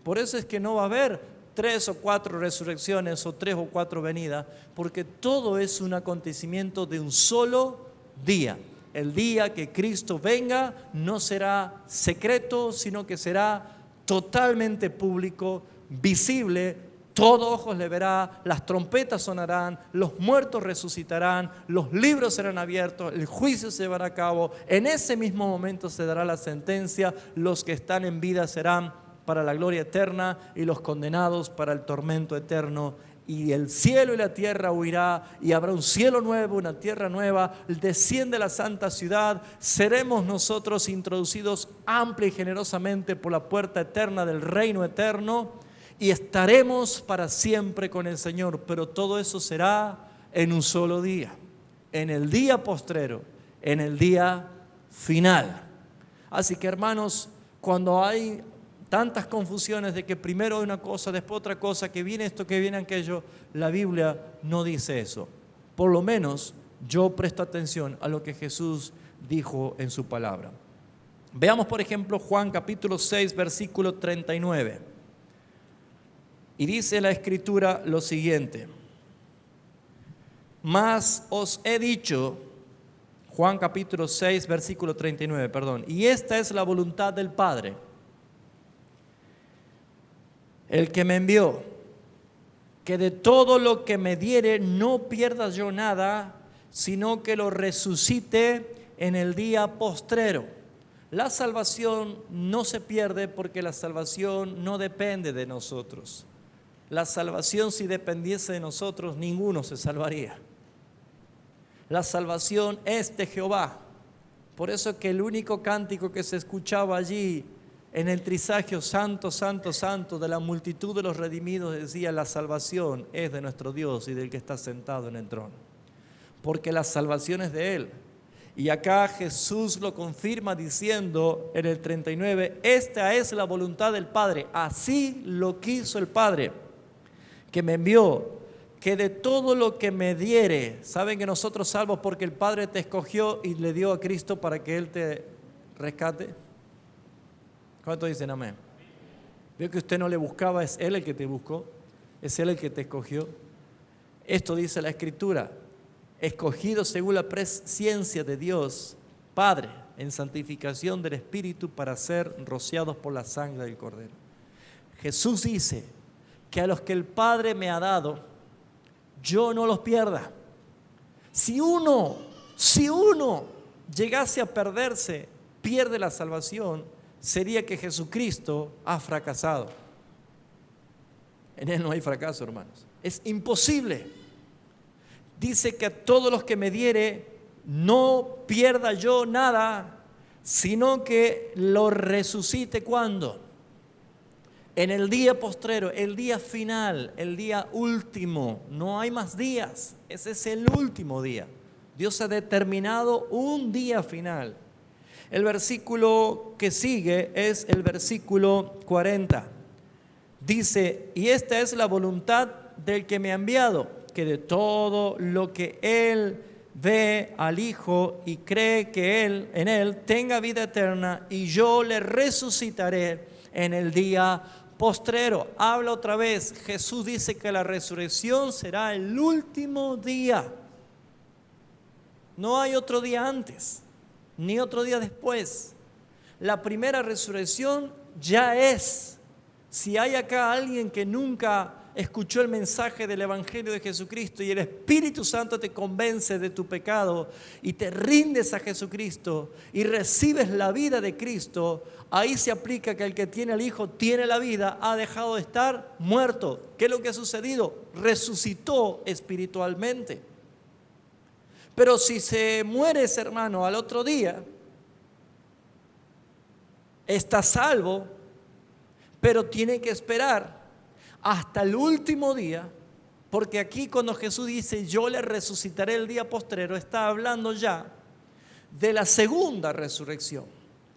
Por eso es que no va a haber 3 o 4 resurrecciones o 3 o 4 venidas, porque todo es un acontecimiento de un solo día. El día que Cristo venga no será secreto, sino que será totalmente público, visible. Todo ojos le verá, las trompetas sonarán, los muertos resucitarán, los libros serán abiertos, el juicio se llevará a cabo. En ese mismo momento se dará la sentencia, los que están en vida serán para la gloria eterna y los condenados para el tormento eterno y el cielo y la tierra huirá, y habrá un cielo nuevo, una tierra nueva, desciende la santa ciudad, seremos nosotros introducidos amplia y generosamente por la puerta eterna del reino eterno, y estaremos para siempre con el Señor. Pero todo eso será en un solo día, en el día postrero, en el día final. Así que, hermanos, cuando hay tantas confusiones de que primero hay una cosa, después otra cosa, que viene esto, que viene aquello, la Biblia no dice eso. Por lo menos yo presto atención a lo que Jesús dijo en su palabra. Veamos, por ejemplo, Juan capítulo 6, versículo 39. Y dice la Escritura lo siguiente: mas os he dicho, Juan capítulo 6, versículo 39, perdón, y esta es la voluntad del Padre, el que me envió, que de todo lo que me diere no pierda yo nada, sino que lo resucite en el día postrero. La salvación no se pierde porque la salvación no depende de nosotros. La salvación, si dependiese de nosotros, ninguno se salvaría. La salvación es de Jehová. Por eso que el único cántico que se escuchaba allí en el trisagio, santo, santo, santo, de la multitud de los redimidos, decía: la salvación es de nuestro Dios y del que está sentado en el trono. Porque la salvación es de Él. Y acá Jesús lo confirma diciendo en el 39, esta es la voluntad del Padre, así lo quiso el Padre, que me envió, que de todo lo que me diere, saben que nosotros salvos porque el Padre te escogió y le dio a Cristo para que Él te rescate. ¿Cuántos dicen amén? Veo que usted no le buscaba, es Él el que te buscó, es Él el que te escogió. Esto dice la Escritura: escogidos según la presciencia de Dios Padre, en santificación del Espíritu, para ser rociados por la sangre del Cordero. Jesús dice que a los que el Padre me ha dado, yo no los pierda. Si uno llegase a perderse, pierde la salvación, sería que Jesucristo ha fracasado. En Él no hay fracaso, hermanos. Es imposible. Dice que a todos los que me diere, no pierda yo nada, sino que lo resucite. ¿Cuándo? En el día postrero, el día final, el día último. No hay más días, ese es el último día. Dios ha determinado un día final. El versículo que sigue es el versículo 40. Dice: y esta es la voluntad del que me ha enviado, que de todo lo que Él ve al Hijo y cree que Él en Él tenga vida eterna, y yo le resucitaré en el día postrero. Habla otra vez. Jesús dice que la resurrección será el último día. No hay otro día antes, ni otro día después. La primera resurrección ya es. Si hay acá alguien que nunca escuchó el mensaje del Evangelio de Jesucristo y el Espíritu Santo te convence de tu pecado y te rindes a Jesucristo y recibes la vida de Cristo, ahí se aplica que el que tiene al Hijo tiene la vida, ha dejado de estar muerto. ¿Qué es lo que ha sucedido? Resucitó espiritualmente. Pero si se muere ese hermano al otro día, está salvo, pero tiene que esperar hasta el último día, porque aquí cuando Jesús dice yo le resucitaré el día postrero, está hablando ya de la segunda resurrección,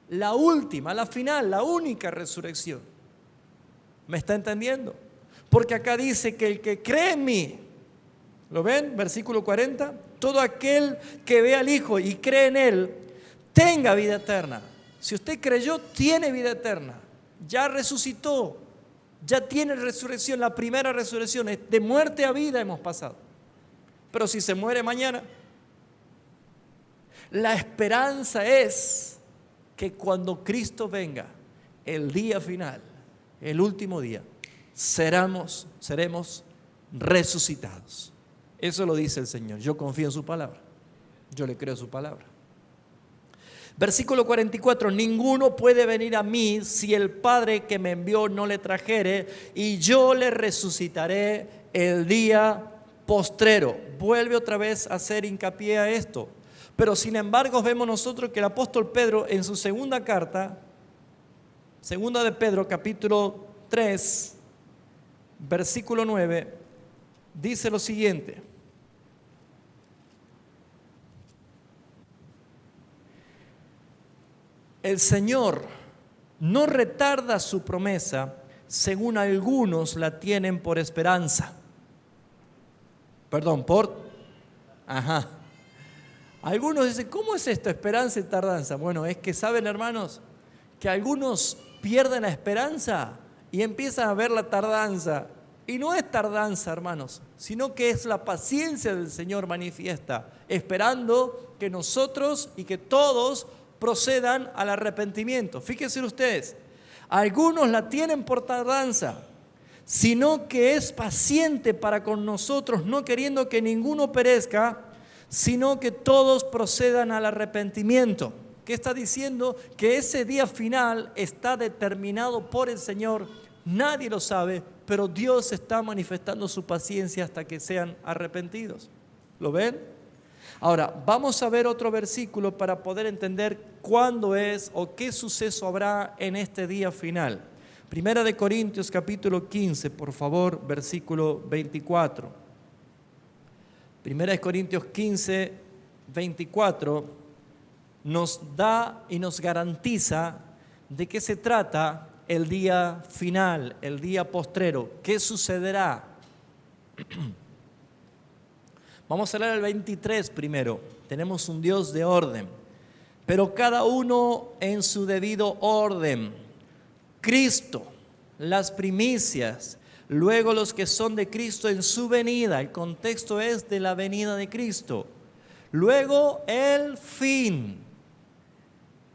la última, la final, la única resurrección. ¿Me está entendiendo? Porque acá dice que el que cree en mí, ¿lo ven? Versículo 40, todo aquel que ve al Hijo y cree en Él, tenga vida eterna. Si usted creyó, tiene vida eterna, ya resucitó. Ya tiene resurrección, la primera resurrección, de muerte a vida hemos pasado. Pero si se muere mañana, la esperanza es que cuando Cristo venga, el día final, el último día, seremos resucitados. Eso lo dice el Señor. Yo confío en su palabra. Yo le creo su palabra. Versículo 44, ninguno puede venir a mí si el Padre que me envió no le trajere, y yo le resucitaré el día postrero. Vuelve otra vez a hacer hincapié a esto. Pero sin embargo vemos nosotros que el apóstol Pedro en su segunda carta, segunda de Pedro capítulo 3, versículo 9, dice lo siguiente: el Señor no retarda su promesa, según algunos la tienen por esperanza. Algunos dicen, ¿cómo es esto? Esperanza y tardanza. Bueno, es que saben, hermanos, que algunos pierden la esperanza y empiezan a ver la tardanza. Y no es tardanza, hermanos, sino que es la paciencia del Señor manifiesta, esperando que nosotros y que todos procedan al arrepentimiento. Fíjense ustedes, algunos la tienen por tardanza, sino que es paciente para con nosotros, no queriendo que ninguno perezca, sino que todos procedan al arrepentimiento. ¿Qué está diciendo? Que ese día final está determinado por el Señor, nadie lo sabe, pero Dios está manifestando su paciencia hasta que sean arrepentidos. ¿Lo ven? Ahora, vamos a ver otro versículo para poder entender cuándo es o qué suceso habrá en este día final. Primera de Corintios capítulo 15, por favor, versículo 24. Primera de Corintios 15, 24 nos da y nos garantiza de qué se trata el día final, el día postrero. ¿Qué sucederá? Vamos a leer el 23 primero. Tenemos un Dios de orden, pero cada uno en su debido orden. Cristo, las primicias, luego los que son de Cristo en su venida. El contexto es de la venida de Cristo. Luego el fin.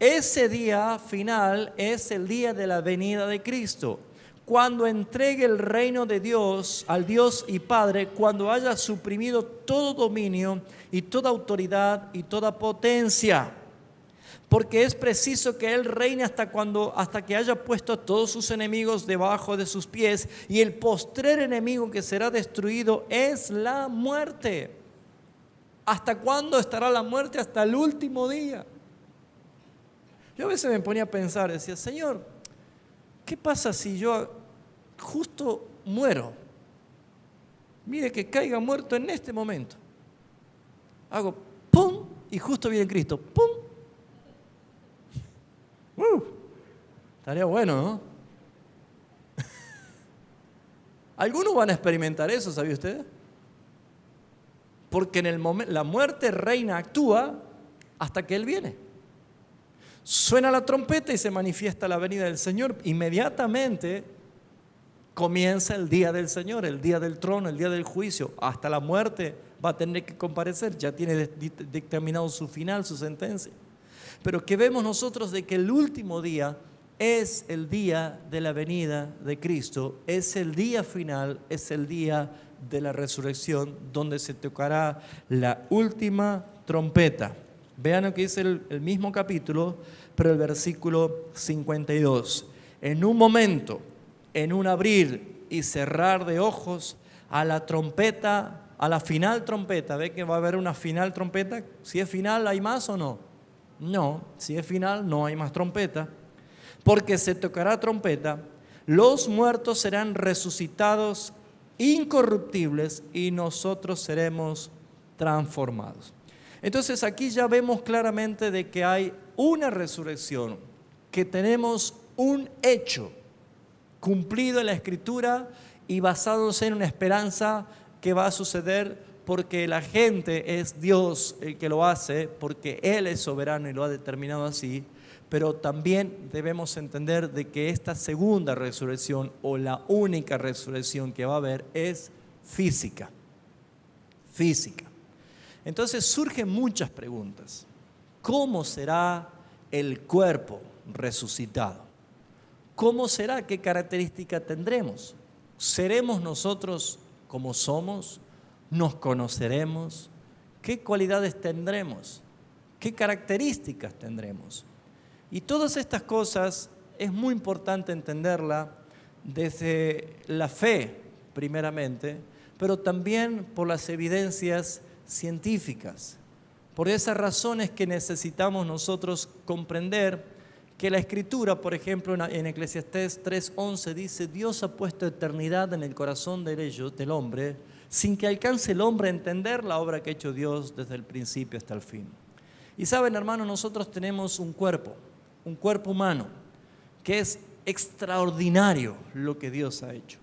Ese día final es el día de la venida de Cristo. Cuando entregue el reino de Dios al Dios y Padre, cuando haya suprimido todo dominio y toda autoridad y toda potencia. Porque es preciso que Él reine hasta que haya puesto a todos sus enemigos debajo de sus pies. Y el postrer enemigo que será destruido es la muerte. ¿Hasta cuándo estará la muerte? Hasta el último día. Yo a veces me ponía a pensar, decía, Señor, ¿qué pasa si yo justo muero? Mire que caiga muerto en este momento. Hago ¡pum! Y justo viene Cristo. ¡Pum! Estaría bueno, ¿no? Algunos van a experimentar eso, ¿sabía usted? Porque en el momento la muerte reina, actúa hasta que Él viene. Suena la trompeta y se manifiesta la venida del Señor. Inmediatamente comienza el día del Señor, el día del trono, el día del juicio. Hasta la muerte va a tener que comparecer. Ya tiene dictaminado su final, su sentencia. Pero que vemos nosotros de que el último día es el día de la venida de Cristo, es el día final, es el día de la resurrección, donde se tocará la última trompeta. Vean lo que dice el mismo capítulo, pero el versículo 52. En un momento, en un abrir y cerrar de ojos, a la trompeta, a la final trompeta. ¿Ve que va a haber una final trompeta? Si es final, ¿hay más o no? No, si es final, no hay más trompeta. Porque se tocará trompeta, los muertos serán resucitados incorruptibles y nosotros seremos transformados. Entonces aquí ya vemos claramente de que hay una resurrección, que tenemos un hecho cumplido en la Escritura y basándose en una esperanza que va a suceder porque la gente es Dios el que lo hace, porque Él es soberano y lo ha determinado así. Pero también debemos entender de que esta segunda resurrección o la única resurrección que va a haber es física. Física. Entonces surgen muchas preguntas. ¿Cómo será el cuerpo resucitado? ¿Cómo será? ¿Qué característica tendremos? ¿Seremos nosotros como somos? ¿Nos conoceremos? ¿Qué cualidades tendremos? ¿Qué características tendremos? Y todas estas cosas es muy importante entenderla desde la fe, primeramente, pero también por las evidencias científicas. Por esas razones que necesitamos nosotros comprender que la Escritura, por ejemplo, en Eclesiastés 3:11 dice: Dios ha puesto eternidad en el corazón del hombre, sin que alcance el hombre a entender la obra que ha hecho Dios desde el principio hasta el fin. Y saben, hermanos, nosotros tenemos un cuerpo humano, que es extraordinario lo que Dios ha hecho.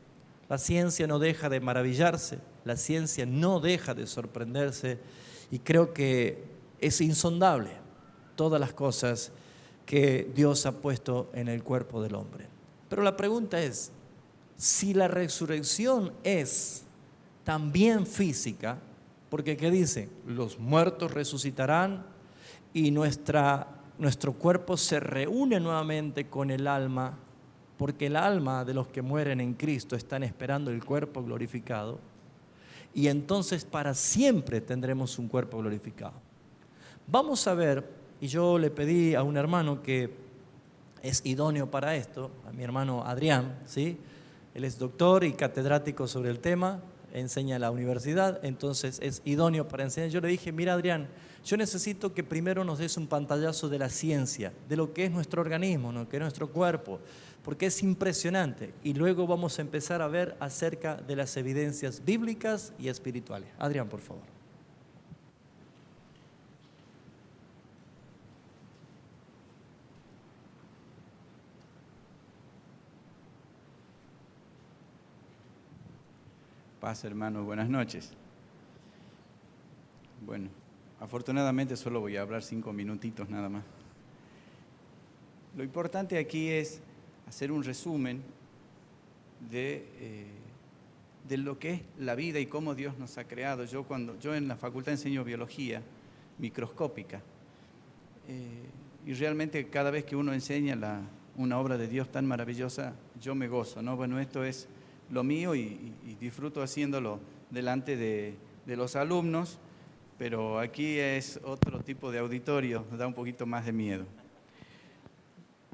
La ciencia no deja de maravillarse, la ciencia no deja de sorprenderse, y creo que es insondable todas las cosas que Dios ha puesto en el cuerpo del hombre. Pero la pregunta es, si la resurrección es también física, porque ¿qué dice? Los muertos resucitarán y nuestro cuerpo se reúne nuevamente con el alma, porque el alma de los que mueren en Cristo están esperando el cuerpo glorificado, y entonces para siempre tendremos un cuerpo glorificado. Vamos a ver, y yo le pedí a un hermano que es idóneo para esto, a mi hermano Adrián, ¿sí? Él es doctor y catedrático sobre el tema, enseña en la universidad, entonces es idóneo para enseñar. Yo le dije: mira, Adrián, yo necesito que primero nos des un pantallazo de la ciencia, de lo que es nuestro organismo, ¿no? Que es nuestro cuerpo, porque es impresionante, y luego vamos a empezar a ver acerca de las evidencias bíblicas y espirituales. Adrián, por favor. Paz, hermano, buenas noches. Bueno, afortunadamente solo voy a hablar 5 minutitos nada más. Lo importante aquí es hacer un resumen de lo que es la vida y cómo Dios nos ha creado. Yo en la facultad enseño biología microscópica, y realmente cada vez que uno enseña una obra de Dios tan maravillosa, yo me gozo, ¿no? Bueno, esto es lo mío y disfruto haciéndolo delante de los alumnos, pero aquí es otro tipo de auditorio, da un poquito más de miedo.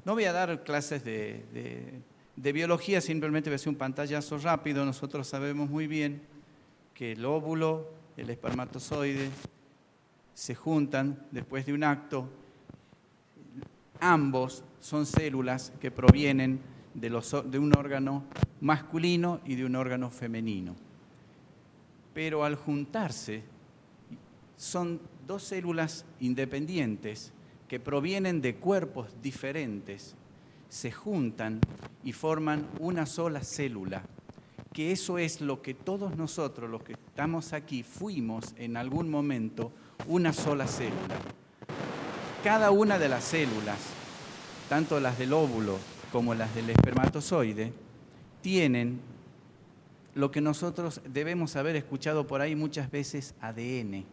No voy a dar clases de biología, simplemente voy a hacer un pantallazo rápido. Nosotros sabemos muy bien que el óvulo, el espermatozoide, se juntan después de un acto. Ambos son células que provienen de un órgano masculino y de un órgano femenino. Pero al juntarse, son dos células independientes que provienen de cuerpos diferentes, se juntan y forman una sola célula, que eso es lo que todos nosotros, los que estamos aquí, fuimos en algún momento una sola célula. Cada una de las células, tanto las del óvulo como las del espermatozoide, tienen lo que nosotros debemos haber escuchado por ahí muchas veces, ADN,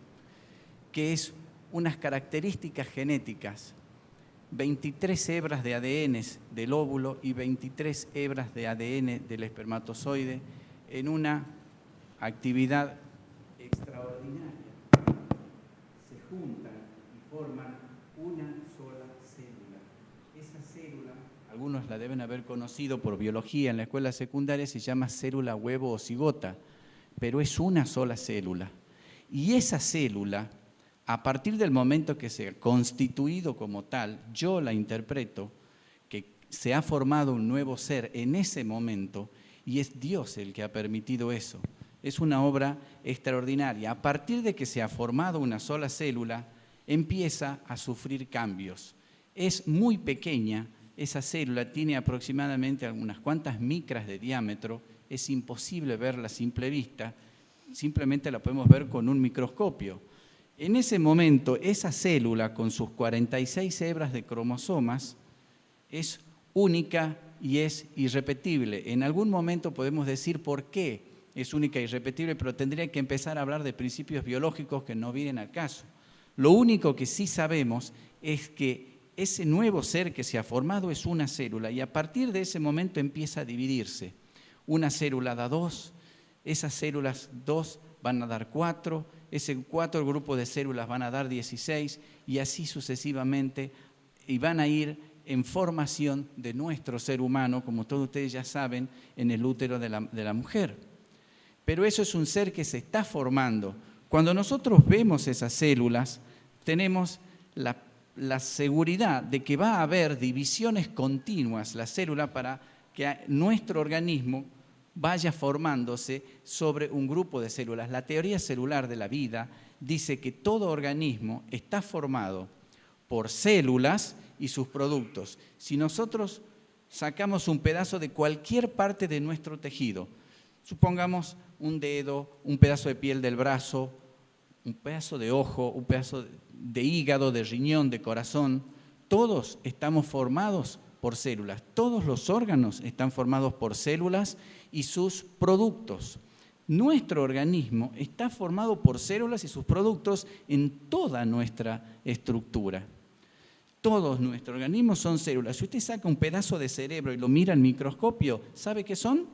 que es unas características genéticas, 23 hebras de ADN del óvulo y 23 hebras de ADN del espermatozoide en una actividad extraordinaria. Se juntan y forman una sola célula. Esa célula, algunos la deben haber conocido por biología en la escuela secundaria, se llama célula huevo o cigota, pero es una sola célula. Y esa célula, a partir del momento que se ha constituido como tal, yo la interpreto que se ha formado un nuevo ser en ese momento, y es Dios el que ha permitido eso. Es una obra extraordinaria. A partir de que se ha formado una sola célula, empieza a sufrir cambios. Es muy pequeña, esa célula tiene aproximadamente unas cuantas micras de diámetro, es imposible verla a simple vista, simplemente la podemos ver con un microscopio. En ese momento, esa célula con sus 46 hebras de cromosomas es única y es irrepetible. En algún momento podemos decir por qué es única e irrepetible, pero tendría que empezar a hablar de principios biológicos que no vienen al caso. Lo único que sí sabemos es que ese nuevo ser que se ha formado es una célula, y a partir de ese momento empieza a dividirse. Una célula da 2, esas células 2 van a dar 4, ese 4 grupos de células van a dar 16, y así sucesivamente, y van a ir en formación de nuestro ser humano, como todos ustedes ya saben, en el útero de la mujer. pero eso es un ser que se está formando. Cuando nosotros vemos esas células, tenemos la seguridad de que va a haber divisiones continuas, la célula, para que nuestro organismo vaya formándose sobre un grupo de células. La teoría celular de la vida dice que todo organismo está formado por células y sus productos. Si nosotros sacamos un pedazo de cualquier parte de nuestro tejido, supongamos un dedo, un pedazo de piel del brazo, un pedazo de ojo, un pedazo de hígado, de riñón, de corazón, todos estamos formados por células. Todos los órganos están formados por células y sus productos. Nuestro organismo está formado por células y sus productos en toda nuestra estructura. Todos nuestros organismos son células. Si usted saca un pedazo de cerebro y lo mira al microscopio, ¿sabe qué son?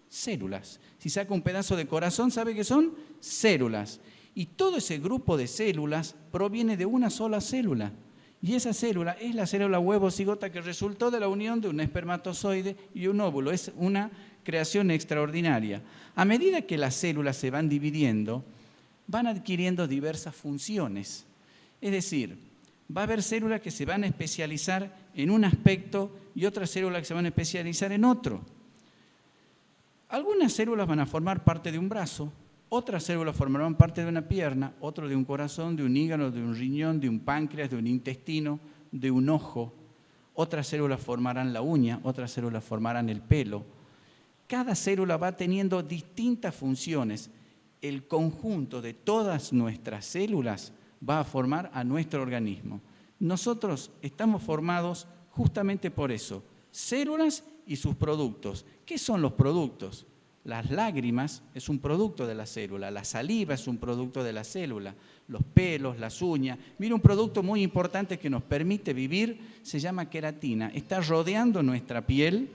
Células. Si saca un pedazo de corazón, ¿sabe qué son? Células. Y todo ese grupo de células proviene de una sola célula. Y esa célula es la célula huevo cigota que resultó de la unión de un espermatozoide y un óvulo. Es una creación extraordinaria. A medida que las células se van dividiendo, van adquiriendo diversas funciones. Es decir, va a haber células que se van a especializar en un aspecto y otras células que se van a especializar en otro. Algunas células van a formar parte de un brazo, otras células formarán parte de una pierna, otras de un corazón, de un hígado, de un riñón, de un páncreas, de un intestino, de un ojo. Otras células formarán la uña, otras células formarán el pelo. Cada célula va teniendo distintas funciones. El conjunto de todas nuestras células va a formar a nuestro organismo. Nosotros estamos formados justamente por eso, células y sus productos. ¿Qué son los productos? Las lágrimas es un producto de la célula, la saliva es un producto de la célula, los pelos, las uñas. Mira, un producto muy importante que nos permite vivir se llama queratina. Está rodeando nuestra piel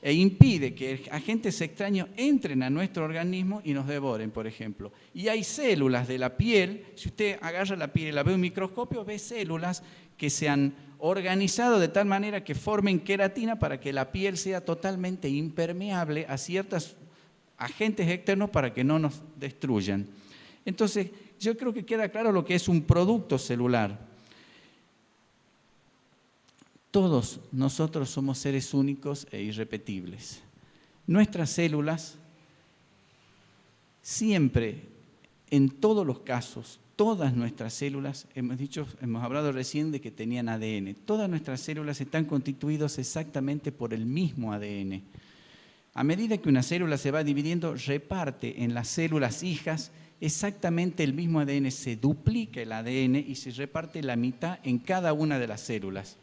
e impide que agentes extraños entren a nuestro organismo y nos devoren, por ejemplo. Y hay células de la piel, si usted agarra la piel y la ve en un microscopio, ve células que se han organizado de tal manera que formen queratina para que la piel sea totalmente impermeable a ciertos agentes externos para que no nos destruyan. Entonces, yo creo que queda claro lo que es un producto celular. Todos nosotros somos seres únicos e irrepetibles. Nuestras células, siempre, en todos los casos, todas nuestras células, hemos hablado recién de que tenían ADN, todas nuestras células están constituidas exactamente por el mismo ADN. A medida que una célula se va dividiendo, reparte en las células hijas exactamente el mismo ADN, se duplica el ADN y se reparte la mitad en cada una de las células.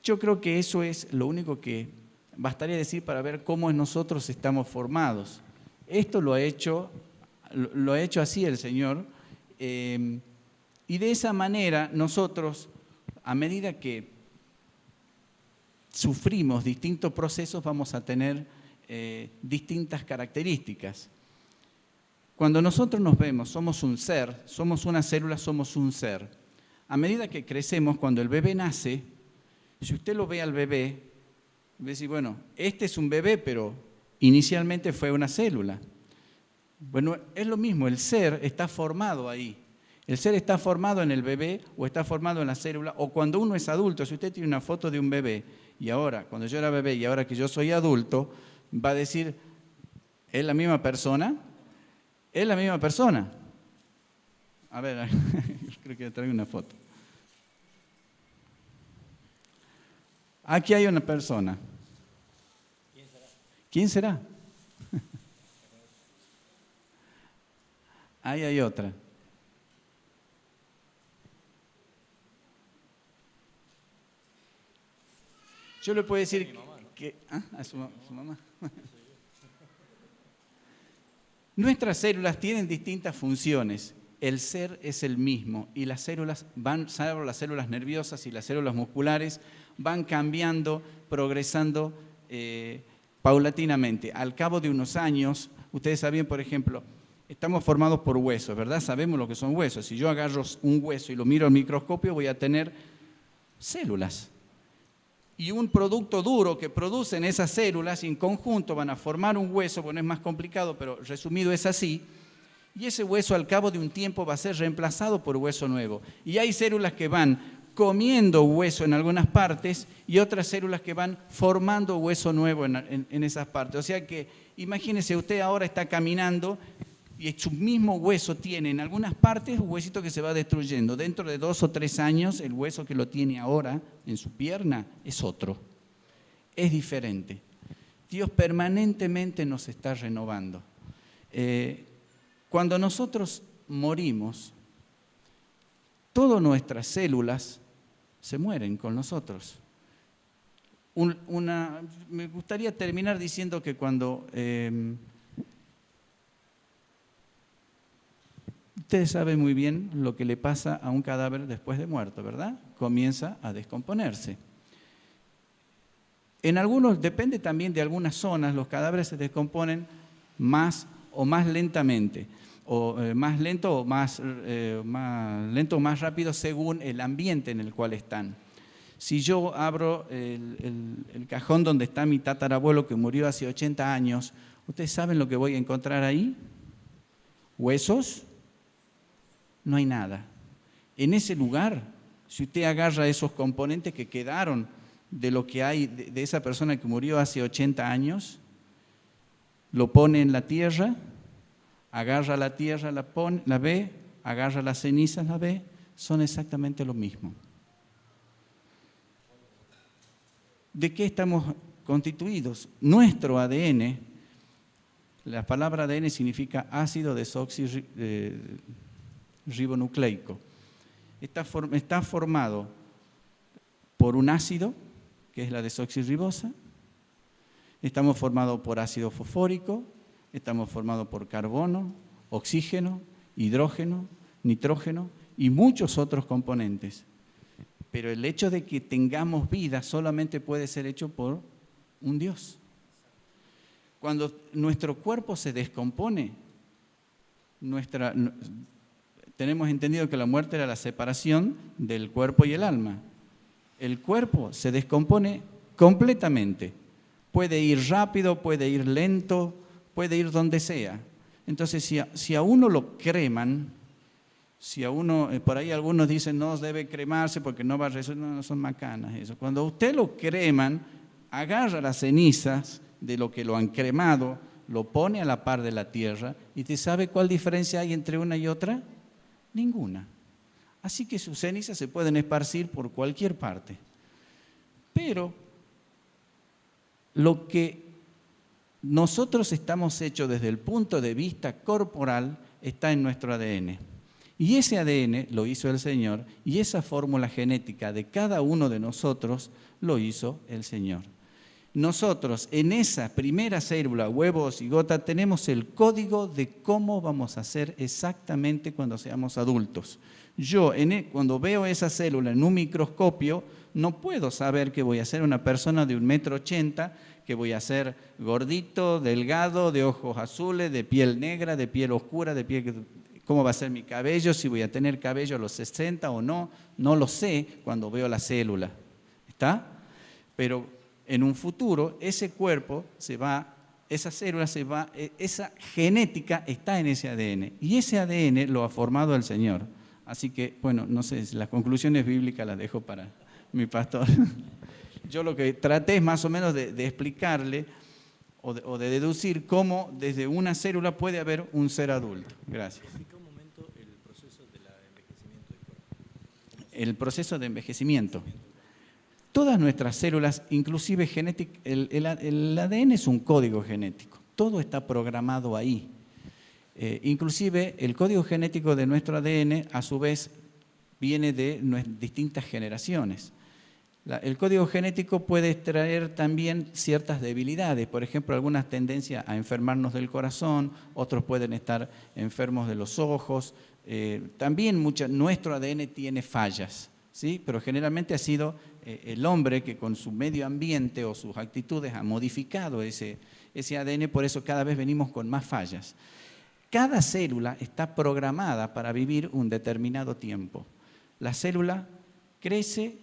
Yo creo que eso es lo único que bastaría decir para ver cómo nosotros estamos formados. Esto lo ha hecho así el Señor, y de esa manera nosotros, a medida que sufrimos distintos procesos, vamos a tener distintas características. Cuando nosotros nos vemos, somos un ser, somos una célula, somos un ser. A medida que crecemos, cuando el bebé nace, si usted lo ve al bebé, va a decir, bueno, este es un bebé, pero inicialmente fue una célula. Bueno, es lo mismo, el ser está formado ahí. El ser está formado en el bebé o está formado en la célula, o cuando uno es adulto, si usted tiene una foto de un bebé, y ahora, cuando yo era bebé y ahora que yo soy adulto, va a decir, ¿es la misma persona? Es la misma persona. A ver, creo que traigo una foto. Aquí hay una persona. ¿Quién será? Ahí hay otra. Yo le puedo decir que... ¿A su mamá? Nuestras células tienen distintas funciones. El ser es el mismo y las células salvo las células nerviosas y las células musculares, van cambiando, progresando paulatinamente. Al cabo de unos años, ustedes saben, por ejemplo, estamos formados por huesos, ¿verdad? Sabemos lo que son huesos. Si yo agarro un hueso y lo miro al microscopio, voy a tener células. y un producto duro que producen esas células, y en conjunto van a formar un hueso, bueno, es más complicado, pero resumido es así, y ese hueso al cabo de un tiempo va a ser reemplazado por hueso nuevo. Y hay células que van comiendo hueso en algunas partes y otras células que van formando hueso nuevo en esas partes. O sea que imagínese, usted ahora está caminando y su mismo hueso tiene en algunas partes un huesito que se va destruyendo. Dentro de 2 o 3 años, el hueso que lo tiene ahora en su pierna es otro, es diferente. Dios permanentemente nos está renovando. Cuando nosotros morimos, todas nuestras células se mueren con nosotros. Me gustaría terminar diciendo que cuando... ustedes saben muy bien lo que le pasa a un cadáver después de muerto, ¿verdad? Comienza a descomponerse. En algunos, depende también de algunas zonas, los cadáveres se descomponen más o más lentamente, o más lento o más lento o más rápido según el ambiente en el cual están. Si yo abro el cajón donde está mi tatarabuelo que murió hace 80 años, ¿ustedes saben lo que voy a encontrar ahí? ¿Huesos? No hay nada. En ese lugar, si usted agarra esos componentes que quedaron de lo que hay de esa persona que murió hace 80 años, lo pone en la tierra, agarra la tierra, la ve, agarra las cenizas, la ve, son exactamente lo mismo. ¿De qué estamos constituidos? Nuestro ADN, la palabra ADN significa ácido desoxirribonucleico. Está formado por un ácido, que es la desoxirribosa, estamos formados por ácido fosfórico, estamos formados por carbono, oxígeno, hidrógeno, nitrógeno y muchos otros componentes. Pero el hecho de que tengamos vida solamente puede ser hecho por un Dios. Cuando nuestro cuerpo se descompone, tenemos entendido que la muerte era la separación del cuerpo y el alma. El cuerpo se descompone completamente. Puede ir rápido, puede ir lento, puede ir donde sea. Entonces, si a uno lo creman, si a uno, por ahí algunos dicen no debe cremarse porque no va a resolver, no son macanas eso. Cuando usted lo creman, agarra las cenizas de lo que lo han cremado, lo pone a la par de la tierra y ¿te sabe cuál diferencia hay entre una y otra? Ninguna. Así que sus cenizas se pueden esparcir por cualquier parte. Pero lo que nosotros estamos hechos desde el punto de vista corporal está en nuestro ADN. Y ese ADN lo hizo el Señor y esa fórmula genética de cada uno de nosotros lo hizo el Señor. Nosotros en esa primera célula, huevo o cigota, tenemos el código de cómo vamos a ser exactamente cuando seamos adultos. Yo cuando veo esa célula en un microscopio no puedo saber que voy a ser una persona de 1,80 m, que voy a ser gordito, delgado, de ojos azules, de piel negra, de piel oscura, cómo va a ser mi cabello, si voy a tener cabello a los 60 o no, no lo sé cuando veo la célula, ¿está? Pero en un futuro ese cuerpo esa célula esa genética está en ese ADN y ese ADN lo ha formado el Señor. Así que, bueno, no sé, las conclusiones bíblicas las dejo para mi pastor. Yo lo que traté es más o menos de explicarle o de deducir cómo desde una célula puede haber un ser adulto. Gracias. Explica un momento el proceso del envejecimiento del cuerpo. El proceso de envejecimiento. Todas nuestras células, inclusive el ADN es un código genético. Todo está programado ahí. Inclusive el código genético de nuestro ADN a su vez viene de distintas generaciones. El código genético puede traer también ciertas debilidades, por ejemplo, algunas tendencias a enfermarnos del corazón, otros pueden estar enfermos de los ojos. También nuestro ADN tiene fallas, ¿sí? Pero generalmente ha sido el hombre que con su medio ambiente o sus actitudes ha modificado ese ADN, por eso cada vez venimos con más fallas. Cada célula está programada para vivir un determinado tiempo. La célula crece,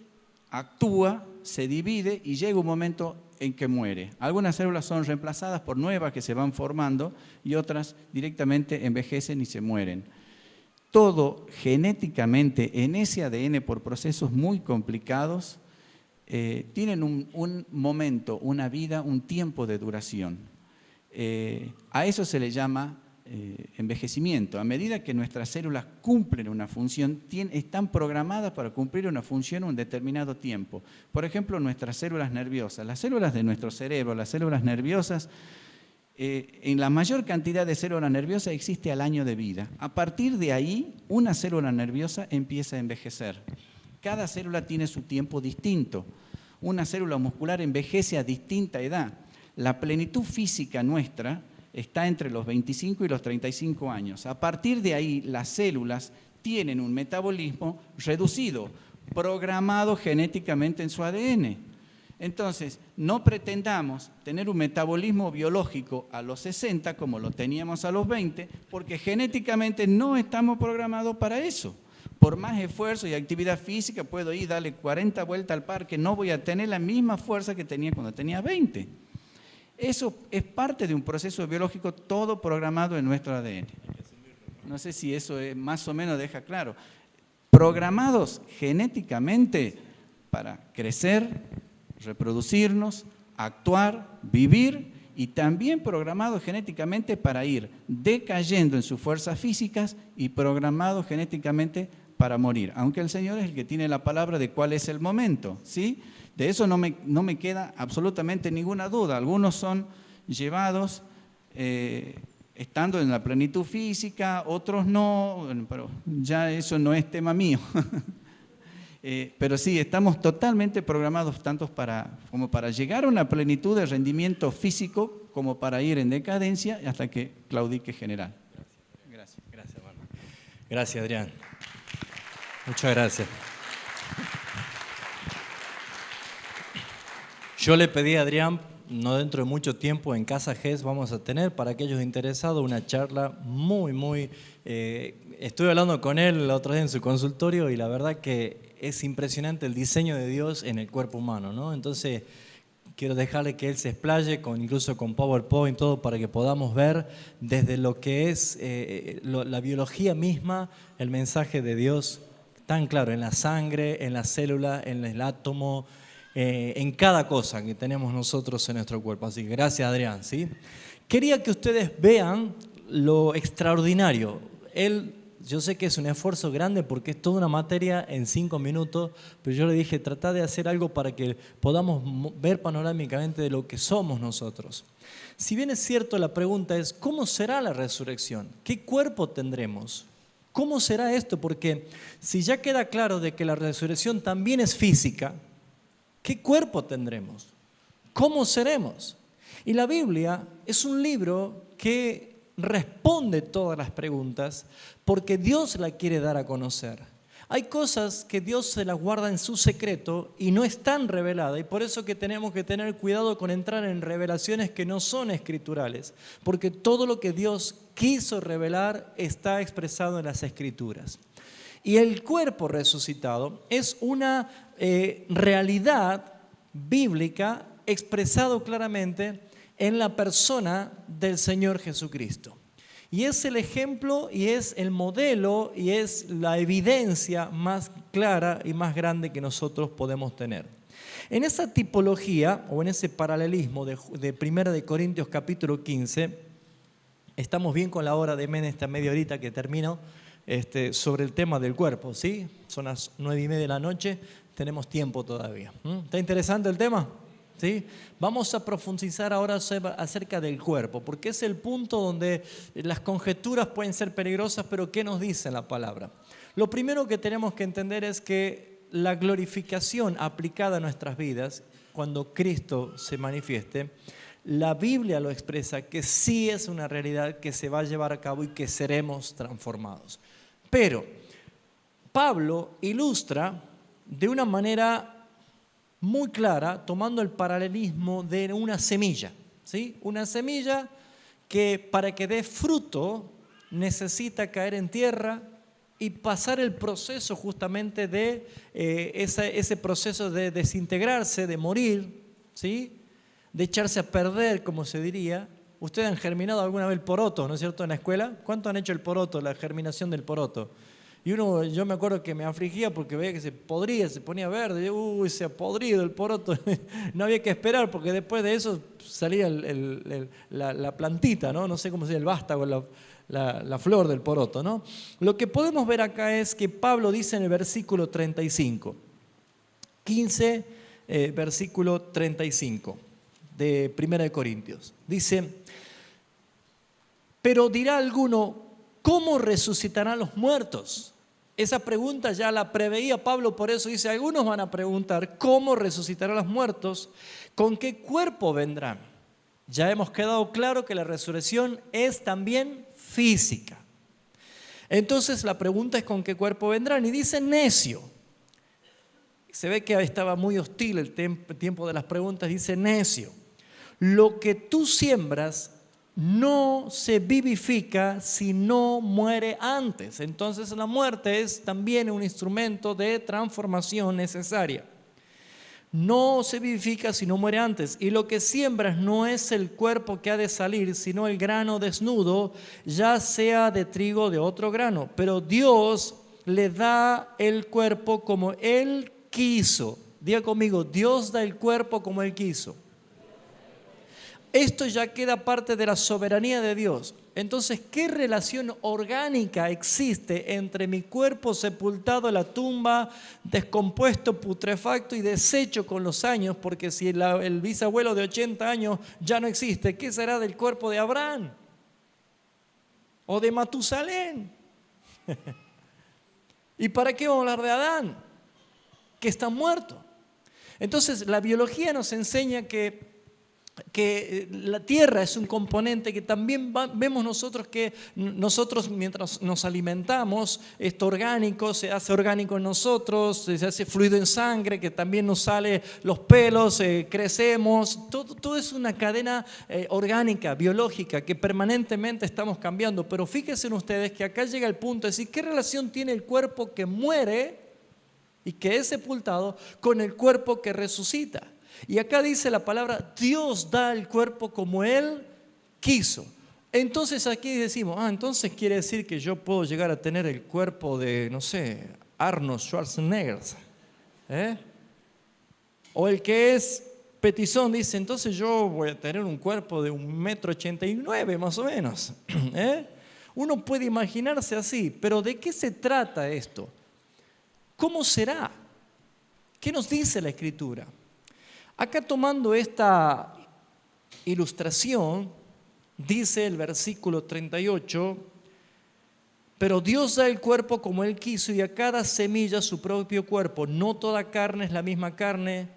actúa, se divide y llega un momento en que muere. Algunas células son reemplazadas por nuevas que se van formando y otras directamente envejecen y se mueren. Todo genéticamente en ese ADN, por procesos muy complicados, tienen un momento, una vida, un tiempo de duración. A eso se le llama envejecimiento. A medida que nuestras células cumplen una función, están programadas para cumplir una función en un determinado tiempo. Por ejemplo, nuestras células nerviosas, las células de nuestro cerebro, las células nerviosas, en la mayor cantidad de células nerviosas existe al año de vida. A partir de ahí, una célula nerviosa empieza a envejecer. Cada célula tiene su tiempo distinto. Una célula muscular envejece a distinta edad. La plenitud física nuestra está entre los 25 y los 35 años. A partir de ahí, las células tienen un metabolismo reducido, programado genéticamente en su ADN. Entonces, no pretendamos tener un metabolismo biológico a los 60 como lo teníamos a los 20, porque genéticamente no estamos programados para eso. Por más esfuerzo y actividad física puedo ir, darle 40 vueltas al parque, no voy a tener la misma fuerza que tenía cuando tenía 20. Eso es parte de un proceso biológico todo programado en nuestro ADN. No sé si eso más o menos deja claro. Programados genéticamente para crecer, reproducirnos, actuar, vivir y también programados genéticamente para ir decayendo en sus fuerzas físicas y programados genéticamente para morir. Aunque el Señor es el que tiene la palabra de cuál es el momento, ¿sí? De eso no me queda absolutamente ninguna duda. Algunos son llevados estando en la plenitud física, otros no, bueno, pero ya eso no es tema mío. Pero sí, estamos totalmente programados tanto como para llegar a una plenitud de rendimiento físico como para ir en decadencia hasta que claudique general. Gracias, hermano. Gracias, Adrián. Muchas gracias. Yo le pedí a Adrián, no dentro de mucho tiempo, en Casa GES vamos a tener, para aquellos interesados, una charla muy... estuve hablando con él la otra vez en su consultorio y la verdad que es impresionante el diseño de Dios en el cuerpo humano, ¿no? Entonces, quiero dejarle que él se explaye, incluso con PowerPoint, todo, para que podamos ver desde lo que es la biología misma, el mensaje de Dios tan claro, en la sangre, en la célula, en el átomo, en cada cosa que tenemos nosotros en nuestro cuerpo. Así que gracias, Adrián, ¿sí? Quería que ustedes vean lo extraordinario. Yo sé que es un esfuerzo grande porque es toda una materia en 5 minutos, pero yo le dije, trata de hacer algo para que podamos ver panorámicamente de lo que somos nosotros. Si bien es cierto, la pregunta es, ¿cómo será la resurrección? ¿Qué cuerpo tendremos? ¿Cómo será esto? Porque si ya queda claro de que la resurrección también es física, ¿qué cuerpo tendremos? ¿Cómo seremos? Y la Biblia es un libro que responde todas las preguntas porque Dios la quiere dar a conocer. Hay cosas que Dios se las guarda en su secreto y no están reveladas, y por eso que tenemos que tener cuidado con entrar en revelaciones que no son escriturales, porque todo lo que Dios quiso revelar está expresado en las Escrituras. Y el cuerpo resucitado es una realidad bíblica expresado claramente en la persona del Señor Jesucristo. Y es el ejemplo y es el modelo y es la evidencia más clara y más grande que nosotros podemos tener. En esa tipología o en ese paralelismo de 1 Corintios capítulo 15, estamos bien con la hora de esta media horita que termino, sobre el tema del cuerpo, ¿sí? Son las 9:30 de la noche, tenemos tiempo todavía. ¿Está interesante el tema? ¿Sí? Vamos a profundizar ahora acerca del cuerpo, porque es el punto donde las conjeturas pueden ser peligrosas, pero ¿qué nos dice la palabra? Lo primero que tenemos que entender es que la glorificación aplicada a nuestras vidas, cuando Cristo se manifieste, la Biblia lo expresa que sí es una realidad que se va a llevar a cabo y que seremos transformados. Pero Pablo ilustra de una manera muy clara, tomando el paralelismo de una semilla, ¿sí? Una semilla que para que dé fruto necesita caer en tierra, y pasar el proceso justamente de ese proceso de desintegrarse, de morir, ¿sí? De echarse a perder, como se diría. Ustedes han germinado alguna vez el poroto, ¿no es cierto?, en la escuela. ¿Cuánto han hecho el poroto, la germinación del poroto? Y yo me acuerdo que me afligía porque veía que se podría, se ponía verde. Uy, se ha podrido el poroto. No había que esperar porque después de eso salía la plantita, ¿no? No sé cómo se llama, el vástago, la flor del poroto, ¿no? Lo que podemos ver acá es que Pablo dice en el versículo 35, 15, versículo 35 de 1 de Corintios. Dice, pero dirá alguno, ¿cómo resucitarán los muertos? Esa pregunta ya la preveía Pablo, por eso dice, algunos van a preguntar, ¿cómo resucitarán los muertos? ¿Con qué cuerpo vendrán? Ya hemos quedado claro que la resurrección es también física. Entonces la pregunta es ¿con qué cuerpo vendrán? Y dice necio. Se ve que estaba muy hostil el tiempo de las preguntas, dice necio. Lo que tú siembras no se vivifica si no muere antes. Entonces la muerte es también un instrumento de transformación necesaria. No se vivifica si no muere antes. Y lo que siembras no es el cuerpo que ha de salir, sino el grano desnudo, ya sea de trigo o de otro grano. Pero Dios le da el cuerpo como Él quiso. Diga conmigo, Dios da el cuerpo como Él quiso. Esto ya queda parte de la soberanía de Dios. Entonces, ¿qué relación orgánica existe entre mi cuerpo sepultado en la tumba, descompuesto, putrefacto y deshecho con los años? Porque si el bisabuelo de 80 años ya no existe, ¿qué será del cuerpo de Abraham? ¿O de Matusalén? ¿Y para qué vamos a hablar de Adán? Que está muerto. Entonces, la biología nos enseña que la tierra es un componente que también vemos nosotros que nosotros mientras nos alimentamos, esto orgánico se hace orgánico en nosotros, se hace fluido en sangre, que también nos sale los pelos, crecemos, todo es una cadena orgánica, biológica, que permanentemente estamos cambiando. Pero fíjense ustedes que acá llega el punto de decir, ¿qué relación tiene el cuerpo que muere y que es sepultado con el cuerpo que resucita? Y acá dice la palabra, Dios da el cuerpo como Él quiso. Entonces aquí decimos, entonces quiere decir que yo puedo llegar a tener el cuerpo de, no sé, Arnold Schwarzenegger. O el que es petizón dice, entonces yo voy a tener un cuerpo de 1,89 m más o menos. Uno puede imaginarse así, pero ¿de qué se trata esto? ¿Cómo será? ¿Qué nos dice la Escritura? Acá tomando esta ilustración, dice el versículo 38, pero Dios da el cuerpo como Él quiso y a cada semilla su propio cuerpo. No toda carne es la misma carne,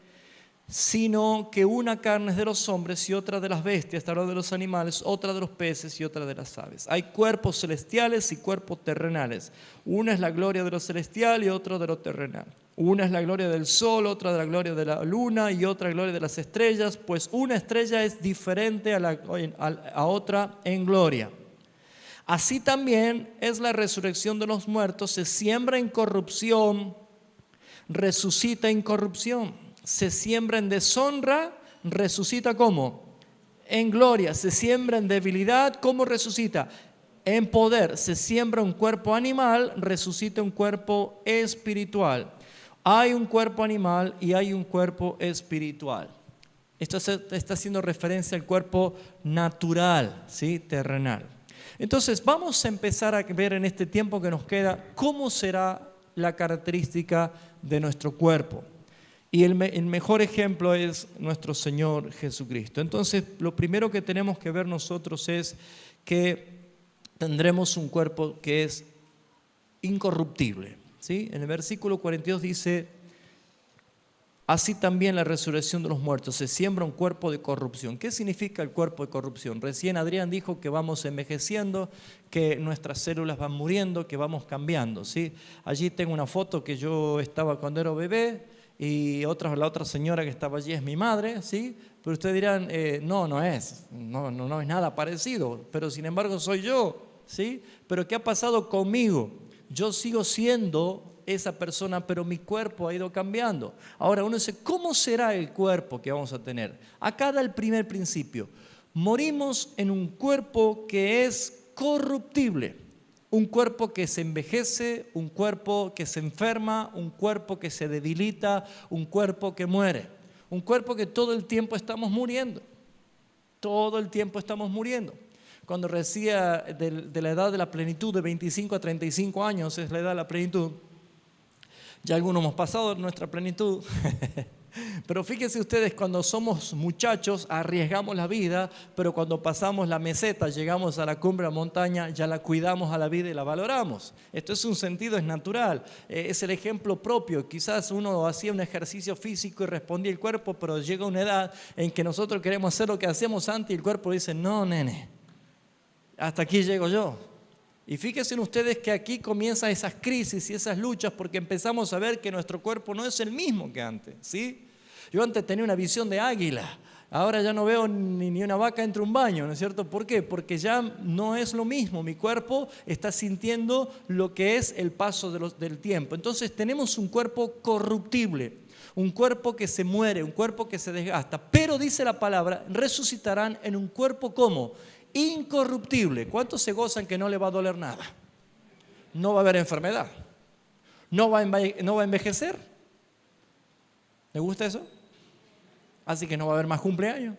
sino que una carne es de los hombres y otra de las bestias, otra de los animales, otra de los peces y otra de las aves. Hay cuerpos celestiales y cuerpos terrenales. Una es la gloria de lo celestial y otra de lo terrenal. Una es la gloria del sol, otra de la gloria de la luna y otra gloria de las estrellas, pues una estrella es diferente a otra en gloria. Así también es la resurrección de los muertos, se siembra en corrupción, resucita en corrupción. Se siembra en deshonra, resucita ¿cómo? En gloria. Se siembra en debilidad, ¿cómo resucita? En poder. Se siembra un cuerpo animal, resucita un cuerpo espiritual. Hay un cuerpo animal y hay un cuerpo espiritual. Esto está haciendo referencia al cuerpo natural, ¿sí? Terrenal. Entonces vamos a empezar a ver en este tiempo que nos queda cómo será la característica de nuestro cuerpo. Y el mejor ejemplo es nuestro Señor Jesucristo. Entonces, lo primero que tenemos que ver nosotros es que tendremos un cuerpo que es incorruptible, ¿sí? En el versículo 42 dice, así también la resurrección de los muertos, se siembra un cuerpo de corrupción. ¿Qué significa el cuerpo de corrupción? Recién Adrián dijo que vamos envejeciendo, que nuestras células van muriendo, que vamos cambiando, ¿sí? Allí tengo una foto que yo estaba cuando era bebé, y la otra señora que estaba allí es mi madre, ¿sí? Pero ustedes dirán, no es nada parecido, pero sin embargo soy yo, ¿sí? Pero ¿qué ha pasado conmigo? yo sigo siendo esa persona, pero mi cuerpo ha ido cambiando. Ahora uno dice, ¿cómo será el cuerpo que vamos a tener? Acá da el primer principio. Morimos en un cuerpo que es corruptible, un cuerpo que se envejece, un cuerpo que se enferma, un cuerpo que se debilita, un cuerpo que muere, un cuerpo que todo el tiempo estamos muriendo, todo el tiempo estamos muriendo. Cuando decía de la edad de la plenitud, de 25 a 35 años es la edad de la plenitud, ya algunos hemos pasado nuestra plenitud. Pero fíjense ustedes, cuando somos muchachos arriesgamos la vida, pero cuando pasamos la meseta, llegamos a la cumbre de la montaña, ya la cuidamos a la vida y la valoramos. Esto es un sentido, es natural, es el ejemplo propio. Quizás uno hacía un ejercicio físico y respondía el cuerpo, pero llega una edad en que nosotros queremos hacer lo que hacíamos antes y el cuerpo dice, no, nene, hasta aquí llego yo. Y fíjense ustedes que aquí comienzan esas crisis y esas luchas porque empezamos a ver que nuestro cuerpo no es el mismo que antes, ¿sí? Yo antes tenía una visión de águila, ahora ya no veo ni una vaca entre un baño, ¿no es cierto? ¿Por qué? Porque ya no es lo mismo, mi cuerpo está sintiendo lo que es el paso del tiempo. Entonces tenemos un cuerpo corruptible, un cuerpo que se muere, un cuerpo que se desgasta, pero dice la palabra, resucitarán en un cuerpo ¿cómo? Incorruptible. ¿Cuántos se gozan que no le va a doler nada? No va a haber enfermedad. No va a envejecer. ¿Le gusta eso? Así que no va a haber más cumpleaños.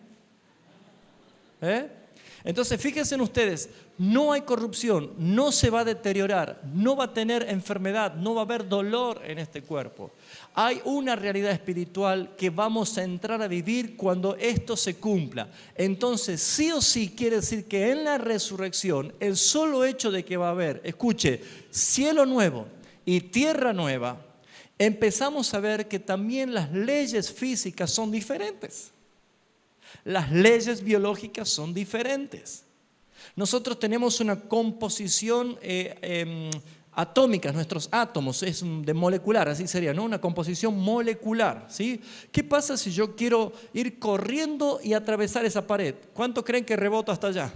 Entonces fíjense ustedes, no hay corrupción, no se va a deteriorar, no va a tener enfermedad, no va a haber dolor en este cuerpo. Hay una realidad espiritual que vamos a entrar a vivir cuando esto se cumpla. Entonces sí o sí quiere decir que en la resurrección el solo hecho de que va a haber, escuche, cielo nuevo y tierra nueva, empezamos a ver que también las leyes físicas son diferentes. Las leyes biológicas son diferentes. Nosotros tenemos una composición atómica, nuestros átomos, es de molecular, así sería, ¿no? Una composición molecular, ¿sí? ¿Qué pasa si yo quiero ir corriendo y atravesar esa pared? ¿Cuánto creen que reboto hasta allá?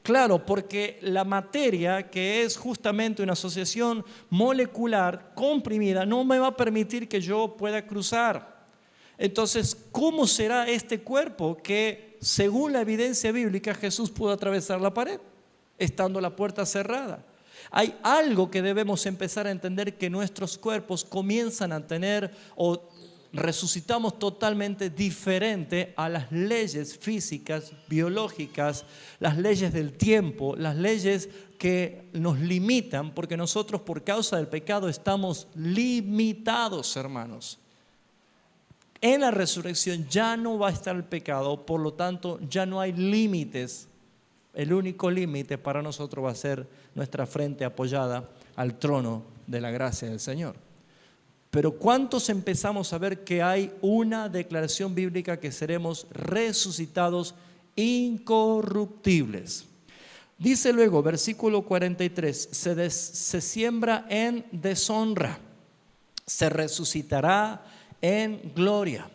Claro, porque la materia, que es justamente una asociación molecular comprimida, no me va a permitir que yo pueda cruzar. Entonces, ¿cómo será este cuerpo que, según la evidencia bíblica, Jesús pudo atravesar la pared, estando la puerta cerrada? Hay algo que debemos empezar a entender, que nuestros cuerpos comienzan a tener o resucitamos totalmente diferente a las leyes físicas, biológicas, las leyes del tiempo, las leyes que nos limitan, porque nosotros por causa del pecado estamos limitados, hermanos. En la resurrección ya no va a estar el pecado, por lo tanto ya no hay límites. El único límite para nosotros va a ser nuestra frente apoyada al trono de la gracia del Señor. Pero ¿cuántos empezamos a ver que hay una declaración bíblica que seremos resucitados incorruptibles? Dice luego, versículo 43, se siembra en deshonra, se resucitará en gloria.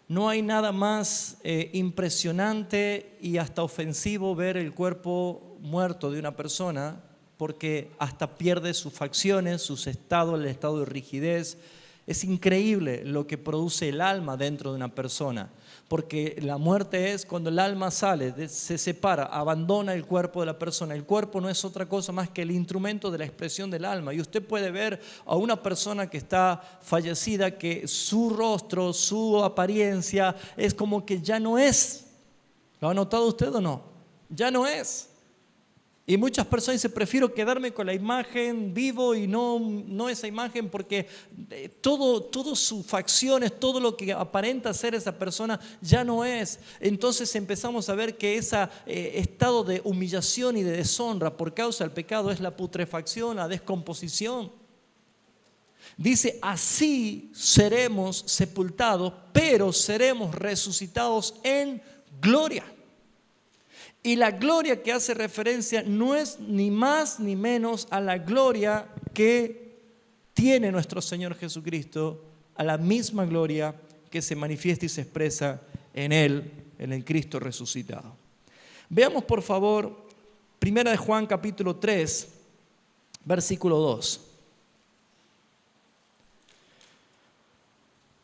No hay nada más impresionante y hasta ofensivo ver el cuerpo muerto de una persona, porque hasta pierde sus facciones, sus estados, el estado de rigidez. Es increíble lo que produce el alma dentro de una persona, porque la muerte es cuando el alma sale, se separa, abandona el cuerpo de la persona. El cuerpo no es otra cosa más que el instrumento de la expresión del alma. Y usted puede ver a una persona que está fallecida, que su rostro, su apariencia es como que ya no es. ¿Lo ha notado usted o no? Ya no es. Y muchas personas dicen, prefiero quedarme con la imagen vivo y no esa imagen, porque todo sus facciones, todo lo que aparenta ser esa persona ya no es. Entonces empezamos a ver que ese estado de humillación y de deshonra por causa del pecado es la putrefacción, la descomposición. Dice, así seremos sepultados, pero seremos resucitados en gloria. Y la gloria que hace referencia no es ni más ni menos a la gloria que tiene nuestro Señor Jesucristo, a la misma gloria que se manifiesta y se expresa en Él, en el Cristo resucitado. Veamos por favor, 1 Juan capítulo 3, versículo 2.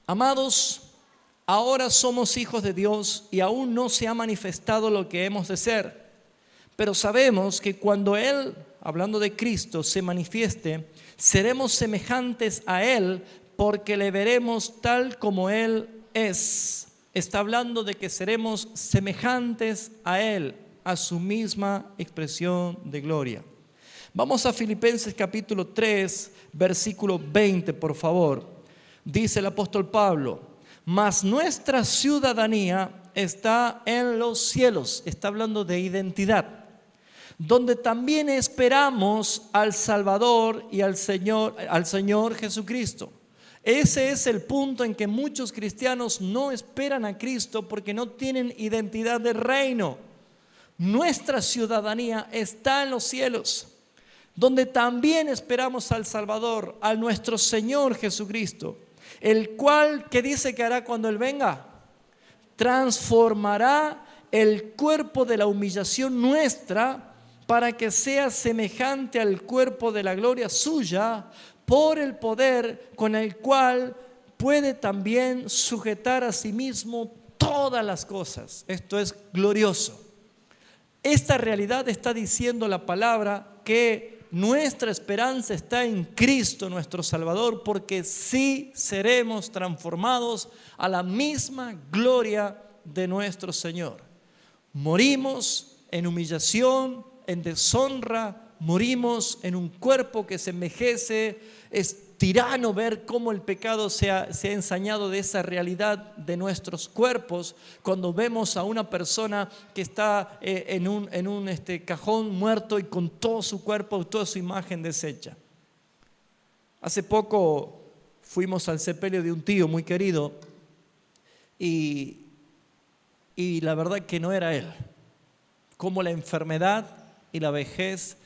Amados, ahora somos hijos de Dios y aún no se ha manifestado lo que hemos de ser. Pero sabemos que cuando Él, hablando de Cristo, se manifieste, seremos semejantes a Él porque le veremos tal como Él es. Está hablando de que seremos semejantes a Él, a su misma expresión de gloria. Vamos a Filipenses capítulo 3, versículo 20, por favor. Dice el apóstol Pablo: mas nuestra ciudadanía está en los cielos. Está hablando de identidad, donde también esperamos al Salvador y al Señor Jesucristo. Ese es el punto en que muchos cristianos no esperan a Cristo porque no tienen identidad de reino. Nuestra ciudadanía está en los cielos, donde también esperamos al Salvador, a nuestro Señor Jesucristo, el cual, ¿qué dice que hará cuando Él venga? Transformará el cuerpo de la humillación nuestra para que sea semejante al cuerpo de la gloria suya, por el poder con el cual puede también sujetar a sí mismo todas las cosas. Esto es glorioso. Esta realidad está diciendo la palabra que nuestra esperanza está en Cristo nuestro Salvador, porque sí seremos transformados a la misma gloria de nuestro Señor. Morimos en humillación, en deshonra, morimos en un cuerpo que se envejece. Es tirano ver cómo el pecado se ha ensañado de esa realidad de nuestros cuerpos cuando vemos a una persona que está en un cajón muerto y con todo su cuerpo, toda su imagen deshecha. Hace poco fuimos al sepelio de un tío muy querido y la verdad que no era él. Cómo la enfermedad y la vejez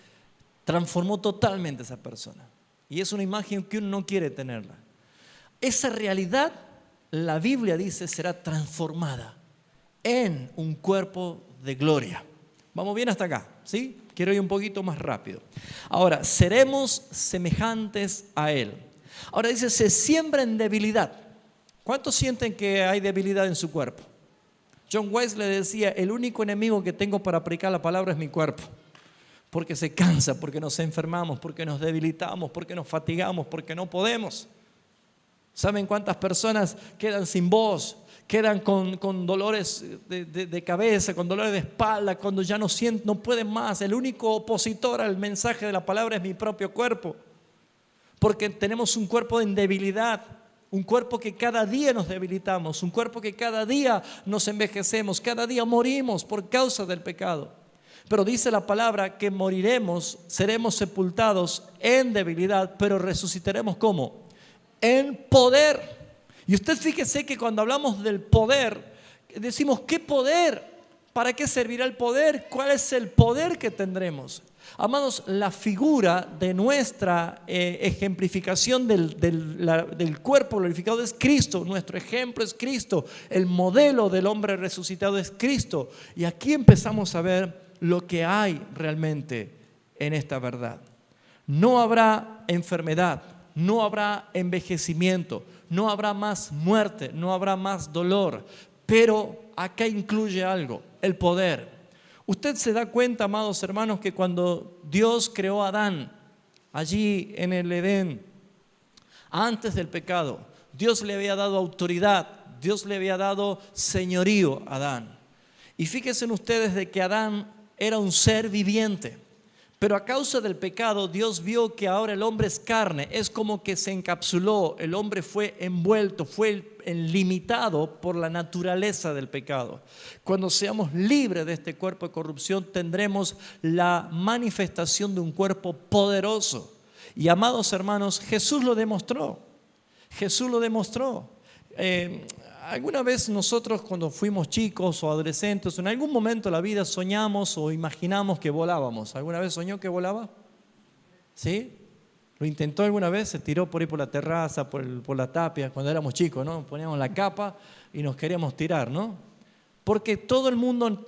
transformó totalmente a esa persona. Y es una imagen que uno no quiere tenerla. Esa realidad, la Biblia dice, será transformada en un cuerpo de gloria. ¿Vamos bien hasta acá? ¿Sí? Quiero ir un poquito más rápido. Ahora, seremos semejantes a Él. Ahora dice, se siembra en debilidad. ¿Cuántos sienten que hay debilidad en su cuerpo? John Wesley decía, el único enemigo que tengo para aplicar la palabra es mi cuerpo. Porque se cansa, porque nos enfermamos, porque nos debilitamos, porque nos fatigamos, porque no podemos. ¿Saben cuántas personas quedan sin voz? Quedan con dolores de cabeza, con dolores de espalda, cuando ya no sienten, no pueden más. El único opositor al mensaje de la palabra es mi propio cuerpo. Porque tenemos un cuerpo en debilidad, un cuerpo que cada día nos debilitamos, un cuerpo que cada día nos envejecemos, cada día morimos por causa del pecado. Pero dice la palabra que moriremos, seremos sepultados en debilidad, pero resucitaremos ¿cómo? En poder. Y usted fíjese que cuando hablamos del poder, decimos ¿qué poder? ¿Para qué servirá el poder? ¿Cuál es el poder que tendremos? Amados, la figura de nuestra ejemplificación del cuerpo glorificado es Cristo. Nuestro ejemplo es Cristo. El modelo del hombre resucitado es Cristo. Y aquí empezamos a ver lo que hay realmente en esta verdad. No habrá enfermedad, no habrá envejecimiento, no habrá más muerte, no habrá más dolor, pero acá incluye algo, el poder. Usted se da cuenta, amados hermanos, que cuando Dios creó a Adán allí en el Edén, antes del pecado, Dios le había dado autoridad, Dios le había dado señorío a Adán. Y fíjense ustedes de que Adán era un ser viviente, pero a causa del pecado Dios vio que ahora el hombre es carne, es como que se encapsuló, el hombre fue envuelto, fue limitado por la naturaleza del pecado. Cuando seamos libres de este cuerpo de corrupción tendremos la manifestación de un cuerpo poderoso. Y amados hermanos, Jesús lo demostró. Jesús lo demostró. ¿Alguna vez nosotros cuando fuimos chicos o adolescentes, en algún momento de la vida soñamos o imaginamos que volábamos? ¿Alguna vez soñó que volaba? ¿Sí? ¿Lo intentó alguna vez? Se tiró por ahí por la terraza, por la tapia, cuando éramos chicos, ¿no? Poníamos la capa y nos queríamos tirar, ¿no? Porque todo el mundo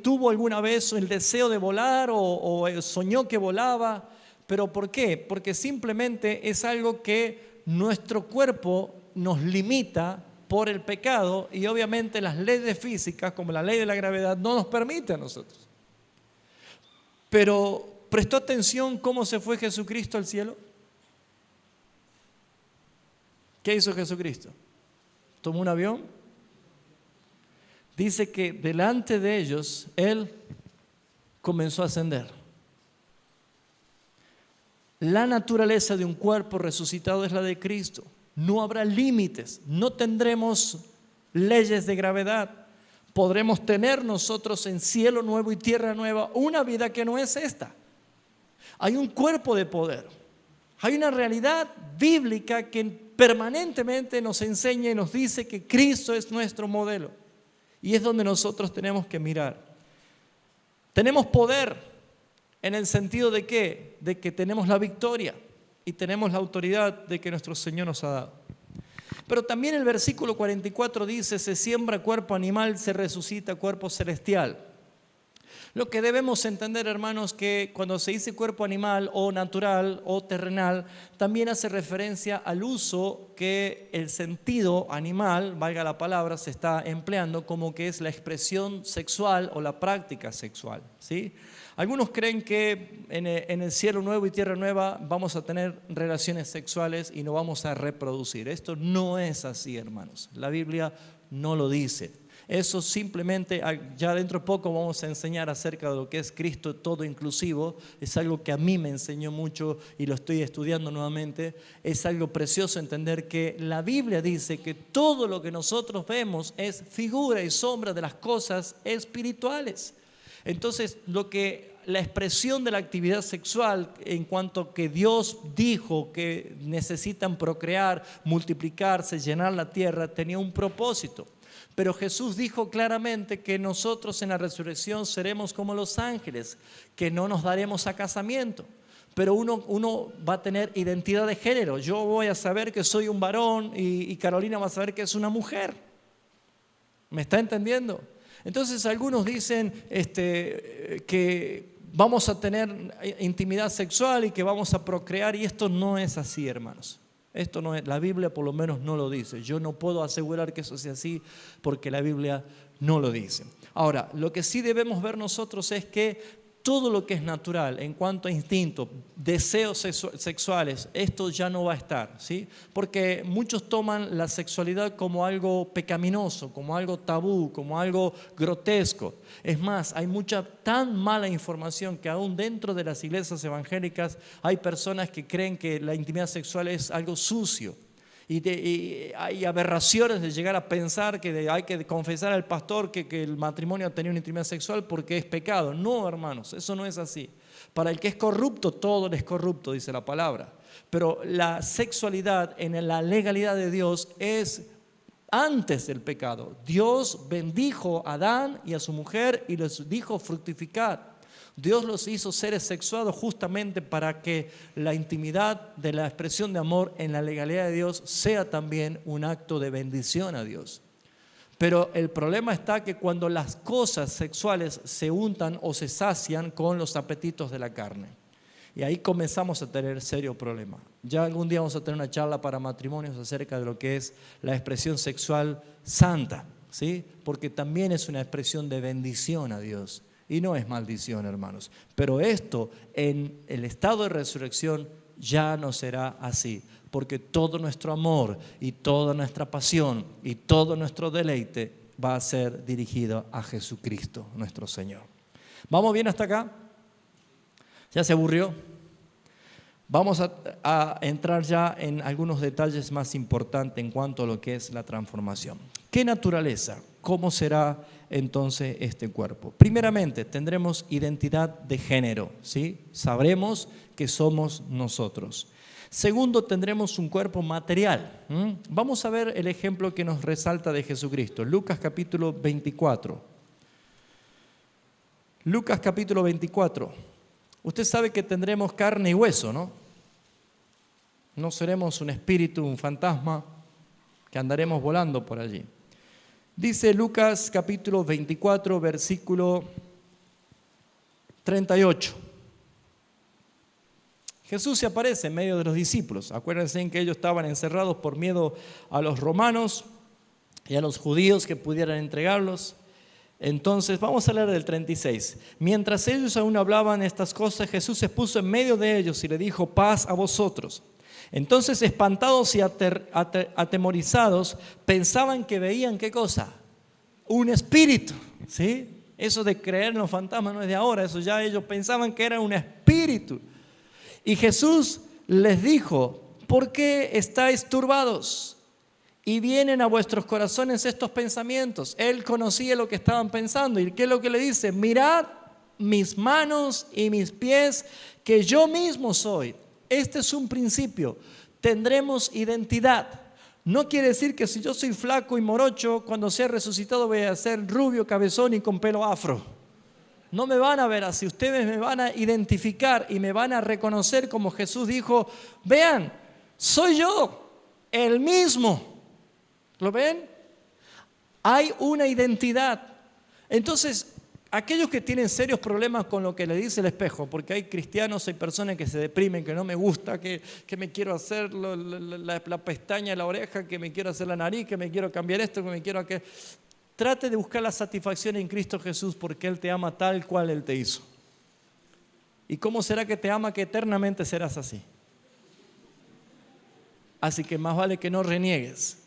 tuvo alguna vez el deseo de volar o soñó que volaba, ¿Pero por qué? Porque simplemente es algo que nuestro cuerpo nos limita por el pecado y obviamente las leyes físicas, como la ley de la gravedad, no nos permite a nosotros. Pero, ¿prestó atención cómo se fue Jesucristo al cielo? ¿Qué hizo Jesucristo? ¿Tomó un avión? Dice que delante de ellos, Él comenzó a ascender. La naturaleza de un cuerpo resucitado es la de Cristo. No habrá límites, no tendremos leyes de gravedad. Podremos tener nosotros en cielo nuevo y tierra nueva una vida que no es esta. Hay un cuerpo de poder. Hay una realidad bíblica que permanentemente nos enseña y nos dice que Cristo es nuestro modelo. Y es donde nosotros tenemos que mirar. Tenemos poder en el sentido de ¿qué? De que tenemos la victoria y tenemos la autoridad de que nuestro Señor nos ha dado. Pero también el versículo 44 dice, se siembra cuerpo animal, se resucita cuerpo celestial. Lo que debemos entender, hermanos, que cuando se dice cuerpo animal o natural o terrenal, también hace referencia al uso que el sentido animal, valga la palabra, se está empleando como que es la expresión sexual o la práctica sexual, ¿sí? Algunos creen que en el cielo nuevo y tierra nueva vamos a tener relaciones sexuales y no vamos a reproducir. Esto no es así, hermanos. La Biblia no lo dice. Eso simplemente, ya dentro de poco vamos a enseñar acerca de lo que es Cristo todo inclusivo. Es algo que a mí me enseñó mucho y lo estoy estudiando nuevamente. Es algo precioso entender que la Biblia dice que todo lo que nosotros vemos es figura y sombra de las cosas espirituales. Entonces, la expresión de la actividad sexual en cuanto que Dios dijo que necesitan procrear, multiplicarse, llenar la tierra, tenía un propósito. Pero Jesús dijo claramente que nosotros en la resurrección seremos como los ángeles, que no nos daremos a casamiento. Pero uno va a tener identidad de género. Yo voy a saber que soy un varón y Carolina va a saber que es una mujer. ¿Me está entendiendo? Entonces algunos dicen que vamos a tener intimidad sexual y que vamos a procrear, y esto no es así, hermanos. Esto no es, la Biblia por lo menos no lo dice. Yo no puedo asegurar que eso sea así porque la Biblia no lo dice. Ahora, lo que sí debemos ver nosotros es que todo lo que es natural en cuanto a instintos, deseos sexuales, esto ya no va a estar, ¿sí? Porque muchos toman la sexualidad como algo pecaminoso, como algo tabú, como algo grotesco. Es más, hay mucha tan mala información que aún dentro de las iglesias evangélicas hay personas que creen que la intimidad sexual es algo sucio. Y hay aberraciones de llegar a pensar que hay que confesar al pastor que el matrimonio ha tenido una intimidad sexual porque es pecado. No, hermanos, eso no es así. Para el que es corrupto, todo es corrupto, dice la palabra. Pero la sexualidad en la legalidad de Dios es antes del pecado. Dios bendijo a Adán y a su mujer y les dijo fructificar. Dios los hizo seres sexuados justamente para que la intimidad de la expresión de amor en la legalidad de Dios sea también un acto de bendición a Dios. Pero el problema está que cuando las cosas sexuales se untan o se sacian con los apetitos de la carne. Y ahí comenzamos a tener serio problema. Ya algún día vamos a tener una charla para matrimonios acerca de lo que es la expresión sexual santa, ¿sí? Porque también es una expresión de bendición a Dios. Y no es maldición, hermanos. Pero esto en el estado de resurrección ya no será así. Porque todo nuestro amor y toda nuestra pasión y todo nuestro deleite va a ser dirigido a Jesucristo, nuestro Señor. ¿Vamos bien hasta acá? ¿Ya se aburrió? Vamos a entrar ya en algunos detalles más importantes en cuanto a lo que es la transformación. ¿Qué naturaleza? ¿Cómo será entonces este cuerpo? Primeramente, tendremos identidad de género, ¿sí? Sabremos que somos nosotros. Segundo, tendremos un cuerpo material. Vamos a ver el ejemplo que nos resalta de Jesucristo. Lucas capítulo 24. Lucas capítulo 24. Usted sabe que tendremos carne y hueso, ¿no? No seremos un espíritu, un fantasma que andaremos volando por allí. Dice Lucas capítulo 24, versículo 38. Jesús se aparece en medio de los discípulos. Acuérdense en que ellos estaban encerrados por miedo a los romanos y a los judíos que pudieran entregarlos. Entonces, vamos a leer del 36. Mientras ellos aún hablaban estas cosas, Jesús se puso en medio de ellos y le dijo: paz a vosotros. Entonces, espantados y atemorizados, pensaban que veían, ¿qué cosa? Un espíritu, ¿sí? Eso de creer en los fantasmas no es de ahora, eso ya ellos pensaban que era un espíritu. Y Jesús les dijo: ¿por qué estáis turbados? Y vienen a vuestros corazones estos pensamientos. Él conocía lo que estaban pensando. ¿Y qué es lo que le dice? Mirad mis manos y mis pies, que yo mismo soy. Este es un principio. Tendremos identidad. No quiere decir que si yo soy flaco y morocho, cuando sea resucitado voy a ser rubio, cabezón y con pelo afro. No me van a ver así. Ustedes me van a identificar y me van a reconocer como Jesús dijo: vean, soy yo, el mismo. ¿Lo ven? Hay una identidad. Entonces, aquellos que tienen serios problemas con lo que le dice el espejo, porque hay cristianos, hay personas que se deprimen, que no me gusta, que me quiero hacer la pestaña, la oreja, que me quiero hacer la nariz, que me quiero cambiar esto, que me quiero aquello. Trate de buscar la satisfacción en Cristo Jesús, porque Él te ama tal cual Él te hizo. ¿Y cómo será que te ama que eternamente serás así? Así que más vale que no reniegues.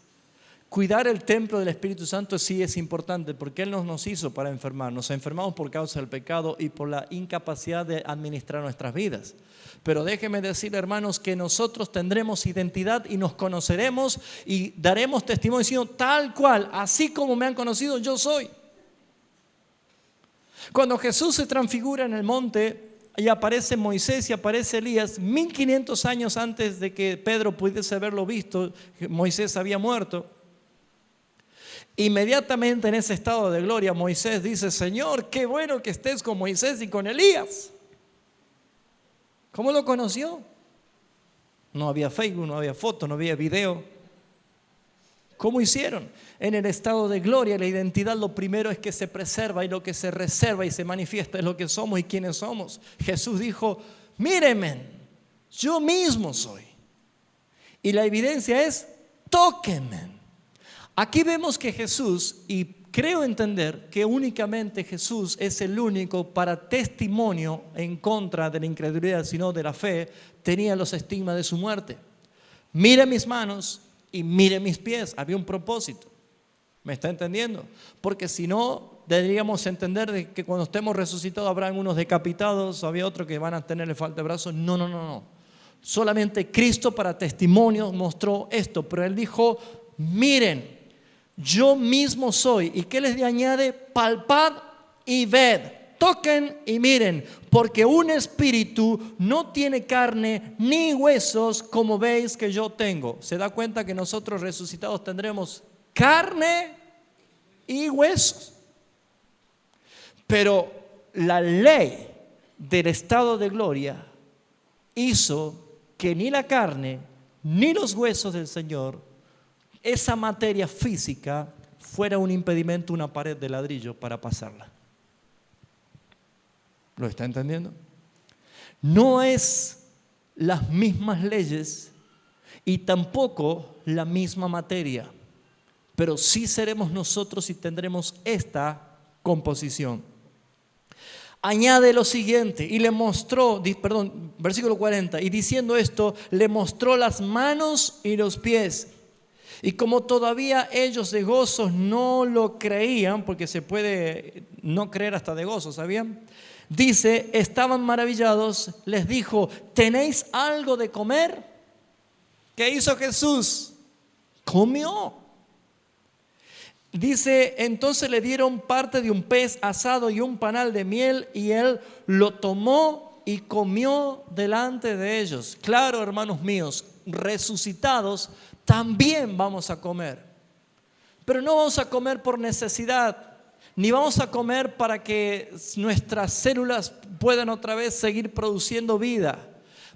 Cuidar el templo del Espíritu Santo sí es importante, porque Él nos hizo para enfermar. Nos enfermamos por causa del pecado y por la incapacidad de administrar nuestras vidas. Pero déjenme decir, hermanos, que nosotros tendremos identidad y nos conoceremos y daremos testimonio diciendo: tal cual, así como me han conocido, yo soy. Cuando Jesús se transfigura en el monte y aparece Moisés y aparece Elías, 1500 años antes de que Pedro pudiese haberlo visto, Moisés había muerto. Inmediatamente en ese estado de gloria, Moisés dice: Señor, qué bueno que estés con Moisés y con Elías. ¿Cómo lo conoció? No había Facebook, no había foto, no había video. ¿Cómo hicieron? En el estado de gloria, la identidad lo primero es que se preserva, y lo que se reserva y se manifiesta es lo que somos y quiénes somos. Jesús dijo: mírenme, yo mismo soy. Y la evidencia es: tóquenme. Aquí vemos que Jesús, y creo entender que únicamente Jesús es el único para testimonio en contra de la incredulidad, sino de la fe, tenía los estigmas de su muerte. Mire mis manos y mire mis pies. Había un propósito. ¿Me está entendiendo? Porque si no, deberíamos entender de que cuando estemos resucitados habrá unos decapitados, había otros que van a tenerle falta de brazos. No. Solamente Cristo para testimonio mostró esto, pero Él dijo: miren, yo mismo soy. ¿Y qué les añade? Palpad y ved, toquen y miren, porque un espíritu no tiene carne ni huesos como veis que yo tengo. ¿Se da cuenta que nosotros resucitados tendremos carne y huesos? Pero la ley del estado de gloria hizo que ni la carne ni los huesos del Señor, esa materia física, fuera un impedimento, una pared de ladrillo para pasarla. ¿Lo está entendiendo? No es las mismas leyes y tampoco la misma materia, pero sí seremos nosotros y tendremos esta composición. Añade lo siguiente: y le mostró, versículo 40, y diciendo esto, le mostró las manos y los pies. Y como todavía ellos de gozo no lo creían, porque se puede no creer hasta de gozo, ¿sabían? Dice, estaban maravillados, les dijo: ¿tenéis algo de comer? ¿Qué hizo Jesús? Comió. Dice, entonces le dieron parte de un pez asado y un panal de miel, y él lo tomó y comió delante de ellos. Claro, hermanos míos, resucitados, también vamos a comer, pero no vamos a comer por necesidad, ni vamos a comer para que nuestras células puedan otra vez seguir produciendo vida.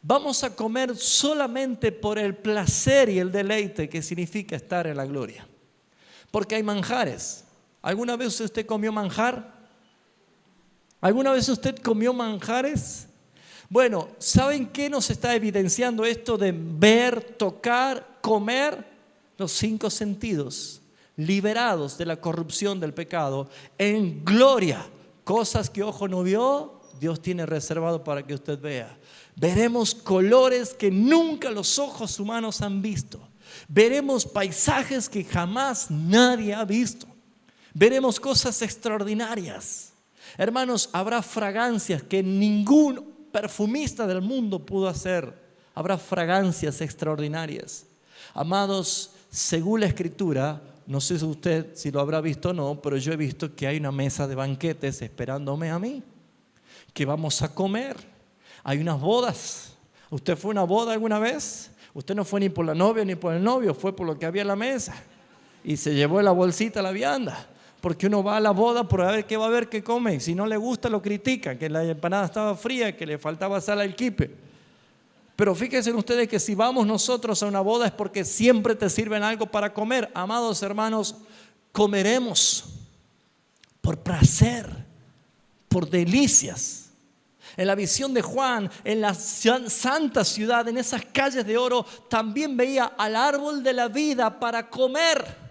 Vamos a comer solamente por el placer y el deleite que significa estar en la gloria, porque hay manjares. ¿Alguna vez usted comió manjar? ¿Alguna vez usted comió manjares? Bueno, ¿saben qué nos está evidenciando esto de ver, tocar, comer? Los 5 sentidos, liberados de la corrupción del pecado, en gloria. Cosas que ojo no vio, Dios tiene reservado para que usted vea. Veremos colores que nunca los ojos humanos han visto. Veremos paisajes que jamás nadie ha visto. Veremos cosas extraordinarias. Hermanos, habrá fragancias que ningún perfumista del mundo pudo hacer. Habrá fragancias extraordinarias. Amados, según la Escritura, no sé si usted si lo habrá visto o no, pero yo he visto que hay una mesa de banquetes esperándome a mí, que vamos a comer. Hay unas bodas. ¿Usted fue a una boda alguna vez? Usted no fue ni por la novia ni por el novio, fue por lo que había en la mesa. Y se llevó en la bolsita la vianda. Porque uno va a la boda por a ver qué va a ver, qué come. Si no le gusta, lo critican, que la empanada estaba fría, que le faltaba sal al quipe. Pero fíjense ustedes que si vamos nosotros a una boda es porque siempre te sirven algo para comer. Amados hermanos, comeremos por placer, por delicias. En la visión de Juan, en la santa ciudad, en esas calles de oro, también veía al árbol de la vida para comer.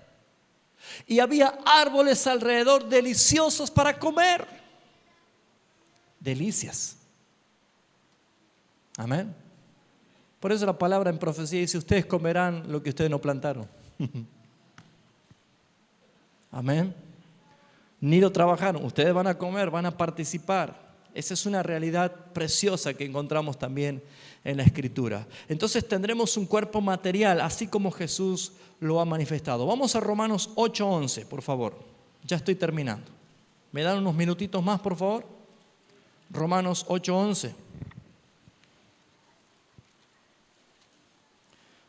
Y había árboles alrededor deliciosos para comer. Delicias. Amén. Por eso la palabra en profecía dice, ustedes comerán lo que ustedes no plantaron. Amén. Ni lo trabajaron. Ustedes van a comer, van a participar. Esa es una realidad preciosa que encontramos también en la Escritura. Entonces tendremos un cuerpo material, así como Jesús lo ha manifestado. Vamos a Romanos 8:11, por favor. Ya estoy terminando. ¿Me dan unos minutitos más, por favor? Romanos 8:11.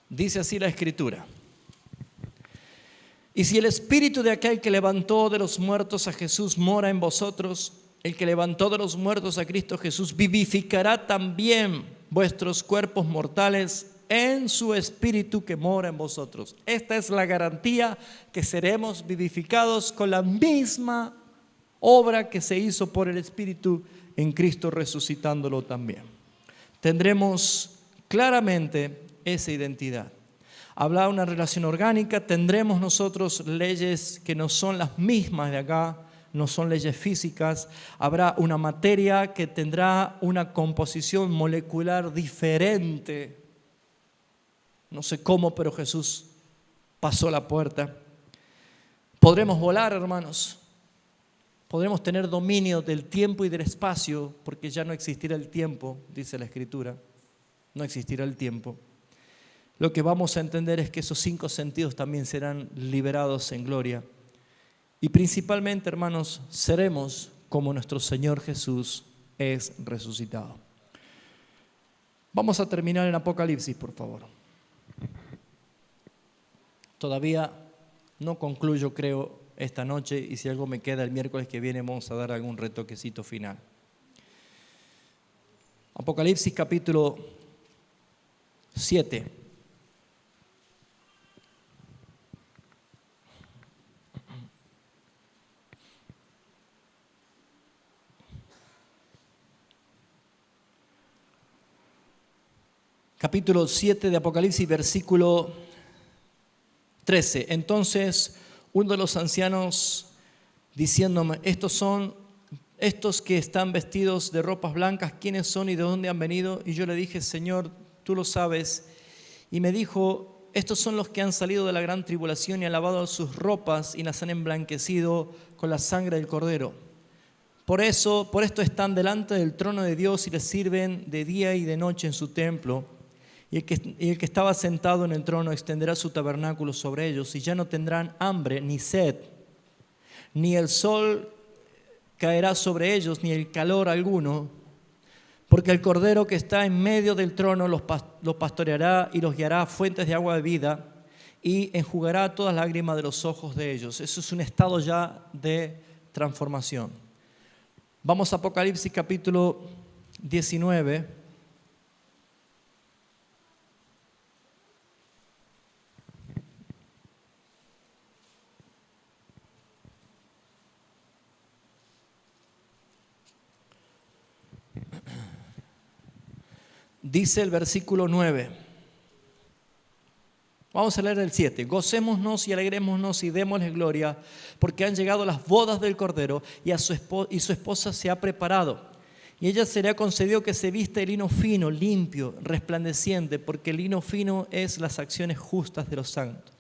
Dice así la Escritura. Y si el Espíritu de aquel que levantó de los muertos a Jesús mora en vosotros, el que levantó de los muertos a Cristo Jesús vivificará también vuestros cuerpos mortales en su Espíritu que mora en vosotros. Esta es la garantía que seremos vivificados con la misma obra que se hizo por el Espíritu en Cristo resucitándolo también. Tendremos claramente esa identidad. Habrá una relación orgánica, tendremos nosotros leyes que no son las mismas de acá, no son leyes físicas. Habrá una materia que tendrá una composición molecular diferente. No sé cómo, pero Jesús pasó la puerta. Podremos volar, hermanos. Podremos tener dominio del tiempo y del espacio, porque ya no existirá el tiempo, dice la Escritura. No existirá el tiempo. Lo que vamos a entender es que esos 5 sentidos también serán liberados en gloria. Y principalmente, hermanos, seremos como nuestro Señor Jesús es resucitado. Vamos a terminar en Apocalipsis, por favor. Todavía no concluyo, creo, esta noche, y si algo me queda el miércoles que viene vamos a dar algún retoquecito final. Apocalipsis capítulo 7. Capítulo 7 de Apocalipsis, versículo 13. Entonces, uno de los ancianos diciéndome, estos que están vestidos de ropas blancas, ¿quiénes son y de dónde han venido? Y yo le dije, Señor, tú lo sabes. Y me dijo, estos son los que han salido de la gran tribulación y han lavado sus ropas y las han emblanquecido con la sangre del Cordero. Por esto están delante del trono de Dios y les sirven de día y de noche en su templo. Y el que estaba sentado en el trono extenderá su tabernáculo sobre ellos y ya no tendrán hambre ni sed, ni el sol caerá sobre ellos, ni el calor alguno, porque el Cordero que está en medio del trono los pastoreará y los guiará a fuentes de agua de vida y enjugará todas las lágrimas de los ojos de ellos. Eso es un estado ya de transformación. Vamos a Apocalipsis capítulo 19. Dice el versículo 9. Vamos a leer el 7. Gocémonos y alegrémonos y démosle gloria, porque han llegado las bodas del Cordero y su esposa se ha preparado. Y ella se le ha concedido que se vista de lino fino, limpio, resplandeciente, porque el lino fino es las acciones justas de los santos.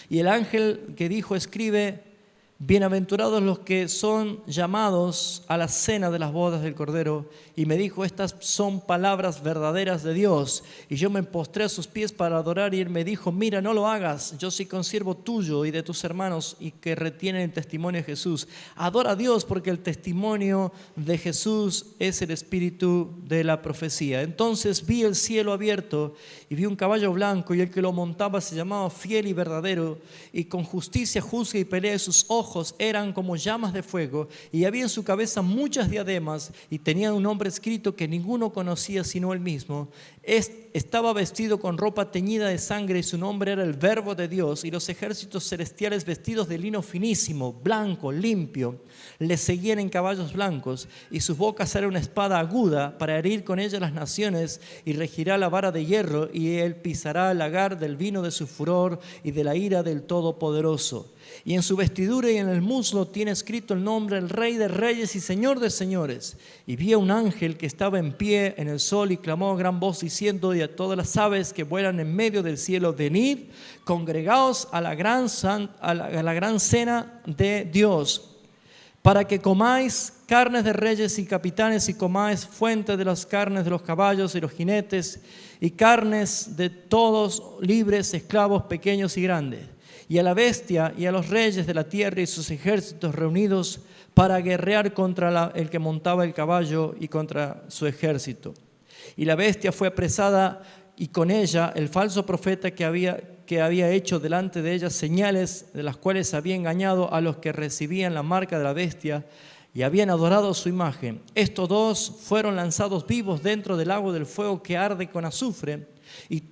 Y el ángel que dijo, escribe, bienaventurados los que son llamados a la cena de las bodas del Cordero. Y me dijo, estas son palabras verdaderas de Dios. Y yo me postré a sus pies para adorar, y él me dijo, mira, no lo hagas, yo soy consiervo tuyo y de tus hermanos y que retienen el testimonio de Jesús. Adora a Dios, porque el testimonio de Jesús es el espíritu de la profecía. Entonces vi el cielo abierto y vi un caballo blanco, y el que lo montaba se llamaba Fiel y Verdadero, y con justicia juzga y pelea, y sus ojos eran como llamas de fuego, y había en su cabeza muchas diademas, y tenía un nombre escrito que ninguno conocía sino él mismo. Estaba vestido con ropa teñida de sangre, y su nombre era el Verbo de Dios. Y los ejércitos celestiales, vestidos de lino finísimo, blanco, limpio, le seguían en caballos blancos, y sus bocas eran una espada aguda para herir con ella las naciones, y regirá la vara de hierro, y él pisará el lagar del vino de su furor y de la ira del Todopoderoso. Y en su vestidura y en el muslo tiene escrito el nombre del Rey de Reyes y Señor de Señores. Y vi a un ángel que estaba en pie en el sol y clamó a gran voz diciendo, y a todas las aves que vuelan en medio del cielo, venid, congregaos a la gran cena de Dios, para que comáis carnes de reyes y capitanes, y comáis fuente de las carnes de los caballos y los jinetes, y carnes de todos libres, esclavos, pequeños y grandes. Y a la bestia y a los reyes de la tierra y sus ejércitos reunidos para guerrear contra el que montaba el caballo y contra su ejército. Y la bestia fue apresada, y con ella el falso profeta que había hecho delante de ella señales de las cuales había engañado a los que recibían la marca de la bestia y habían adorado su imagen. Estos dos fueron lanzados vivos dentro del lago del fuego que arde con azufre, y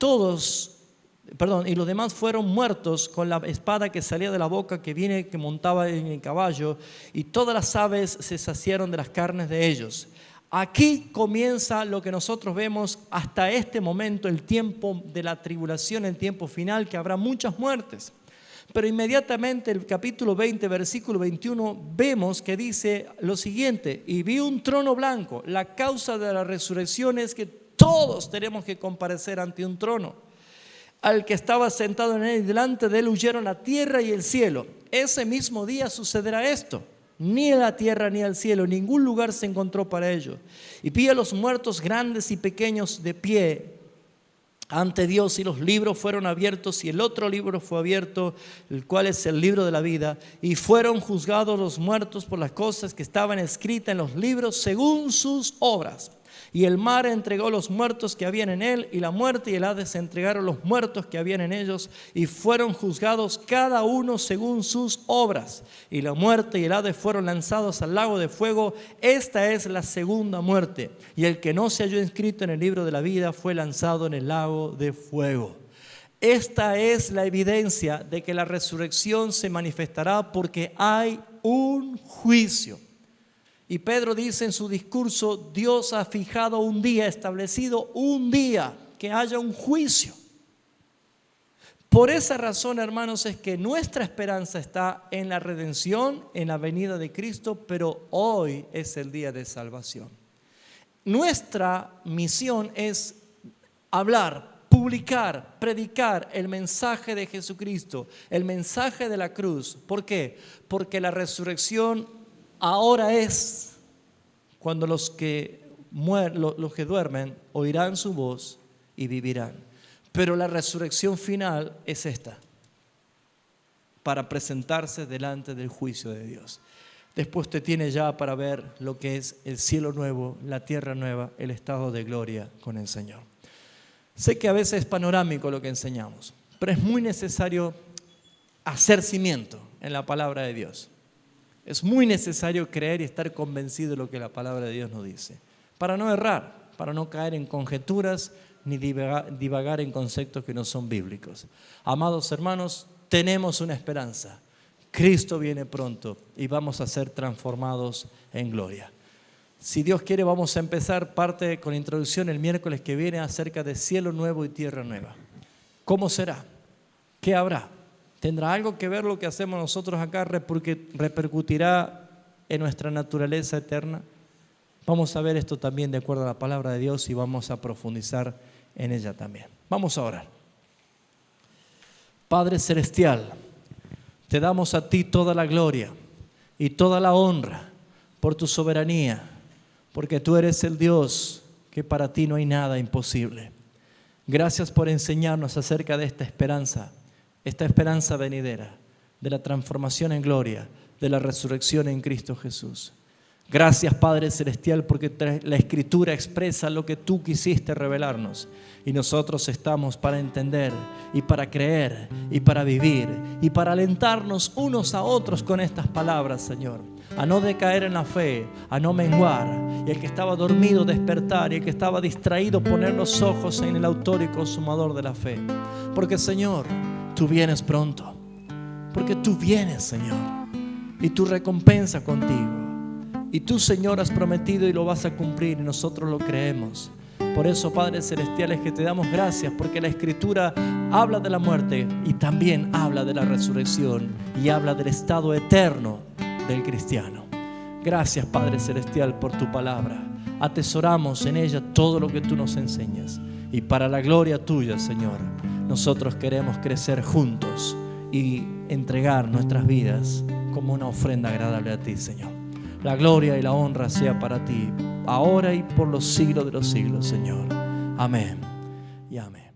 los demás fueron muertos con la espada que salía de la boca que montaba en el caballo, y todas las aves se saciaron de las carnes de ellos. Aquí comienza lo que nosotros vemos hasta este momento, el tiempo de la tribulación, el tiempo final, que habrá muchas muertes. Pero inmediatamente el capítulo 20, versículo 21, vemos que dice lo siguiente: y vi un trono blanco. La causa de la resurrección es que todos tenemos que comparecer ante un trono. Al que estaba sentado en él, y delante de él huyeron la tierra y el cielo. Ese mismo día sucederá esto. Ni en la tierra ni el cielo, ningún lugar se encontró para ellos. Y vi a los muertos grandes y pequeños de pie ante Dios, y los libros fueron abiertos, y el otro libro fue abierto, el cual es el libro de la vida, y fueron juzgados los muertos por las cosas que estaban escritas en los libros según sus obras. Y el mar entregó los muertos que habían en él, y la muerte y el Hades entregaron los muertos que habían en ellos, y fueron juzgados cada uno según sus obras. Y la muerte y el Hades fueron lanzados al lago de fuego. Esta es la segunda muerte. Y el que no se halló inscrito en el libro de la vida fue lanzado en el lago de fuego. Esta es la evidencia de que la resurrección se manifestará, porque hay un juicio. Y Pedro dice en su discurso, Dios ha fijado un día, establecido un día, que haya un juicio. Por esa razón, hermanos, es que nuestra esperanza está en la redención, en la venida de Cristo, pero hoy es el día de salvación. Nuestra misión es hablar, publicar, predicar el mensaje de Jesucristo, el mensaje de la cruz. ¿Por qué? Porque la resurrección ahora es cuando los que duermen oirán su voz y vivirán. Pero la resurrección final es esta, para presentarse delante del juicio de Dios. Después te tiene ya para ver lo que es el cielo nuevo, la tierra nueva, el estado de gloria con el Señor. Sé que a veces es panorámico lo que enseñamos, pero es muy necesario hacer cimiento en la palabra de Dios. Es muy necesario creer y estar convencido de lo que la palabra de Dios nos dice, para no errar, para no caer en conjeturas ni divagar en conceptos que no son bíblicos. Amados hermanos, tenemos una esperanza. Cristo viene pronto y vamos a ser transformados en gloria. Si Dios quiere, vamos a empezar parte con la introducción el miércoles que viene acerca de cielo nuevo y tierra nueva. ¿Cómo será? ¿Qué habrá? ¿Tendrá algo que ver lo que hacemos nosotros acá? ¿Repercutirá en nuestra naturaleza eterna? Vamos a ver esto también de acuerdo a la palabra de Dios y vamos a profundizar en ella también. Vamos a orar. Padre Celestial, te damos a ti toda la gloria y toda la honra por tu soberanía, porque tú eres el Dios que para ti no hay nada imposible. Gracias por enseñarnos acerca de esta esperanza venidera, de la transformación en gloria, de la resurrección en Cristo Jesús. Gracias, Padre Celestial, porque la Escritura expresa lo que tú quisiste revelarnos y nosotros estamos para entender y para creer y para vivir y para alentarnos unos a otros con estas palabras, Señor, a no decaer en la fe, a no menguar, y el que estaba dormido despertar, y el que estaba distraído poner los ojos en el autor y consumador de la fe. Porque, Señor, tú vienes pronto, porque tú vienes, Señor, y tu recompensa contigo. Y tú, Señor, has prometido y lo vas a cumplir, y nosotros lo creemos. Por eso, Padre Celestial, es que te damos gracias, porque la Escritura habla de la muerte y también habla de la resurrección y habla del estado eterno del cristiano. Gracias, Padre Celestial, por tu palabra. Atesoramos en ella todo lo que tú nos enseñas. Y para la gloria tuya, Señor, nosotros queremos crecer juntos y entregar nuestras vidas como una ofrenda agradable a ti, Señor. La gloria y la honra sea para ti, ahora y por los siglos de los siglos, Señor. Amén y amén.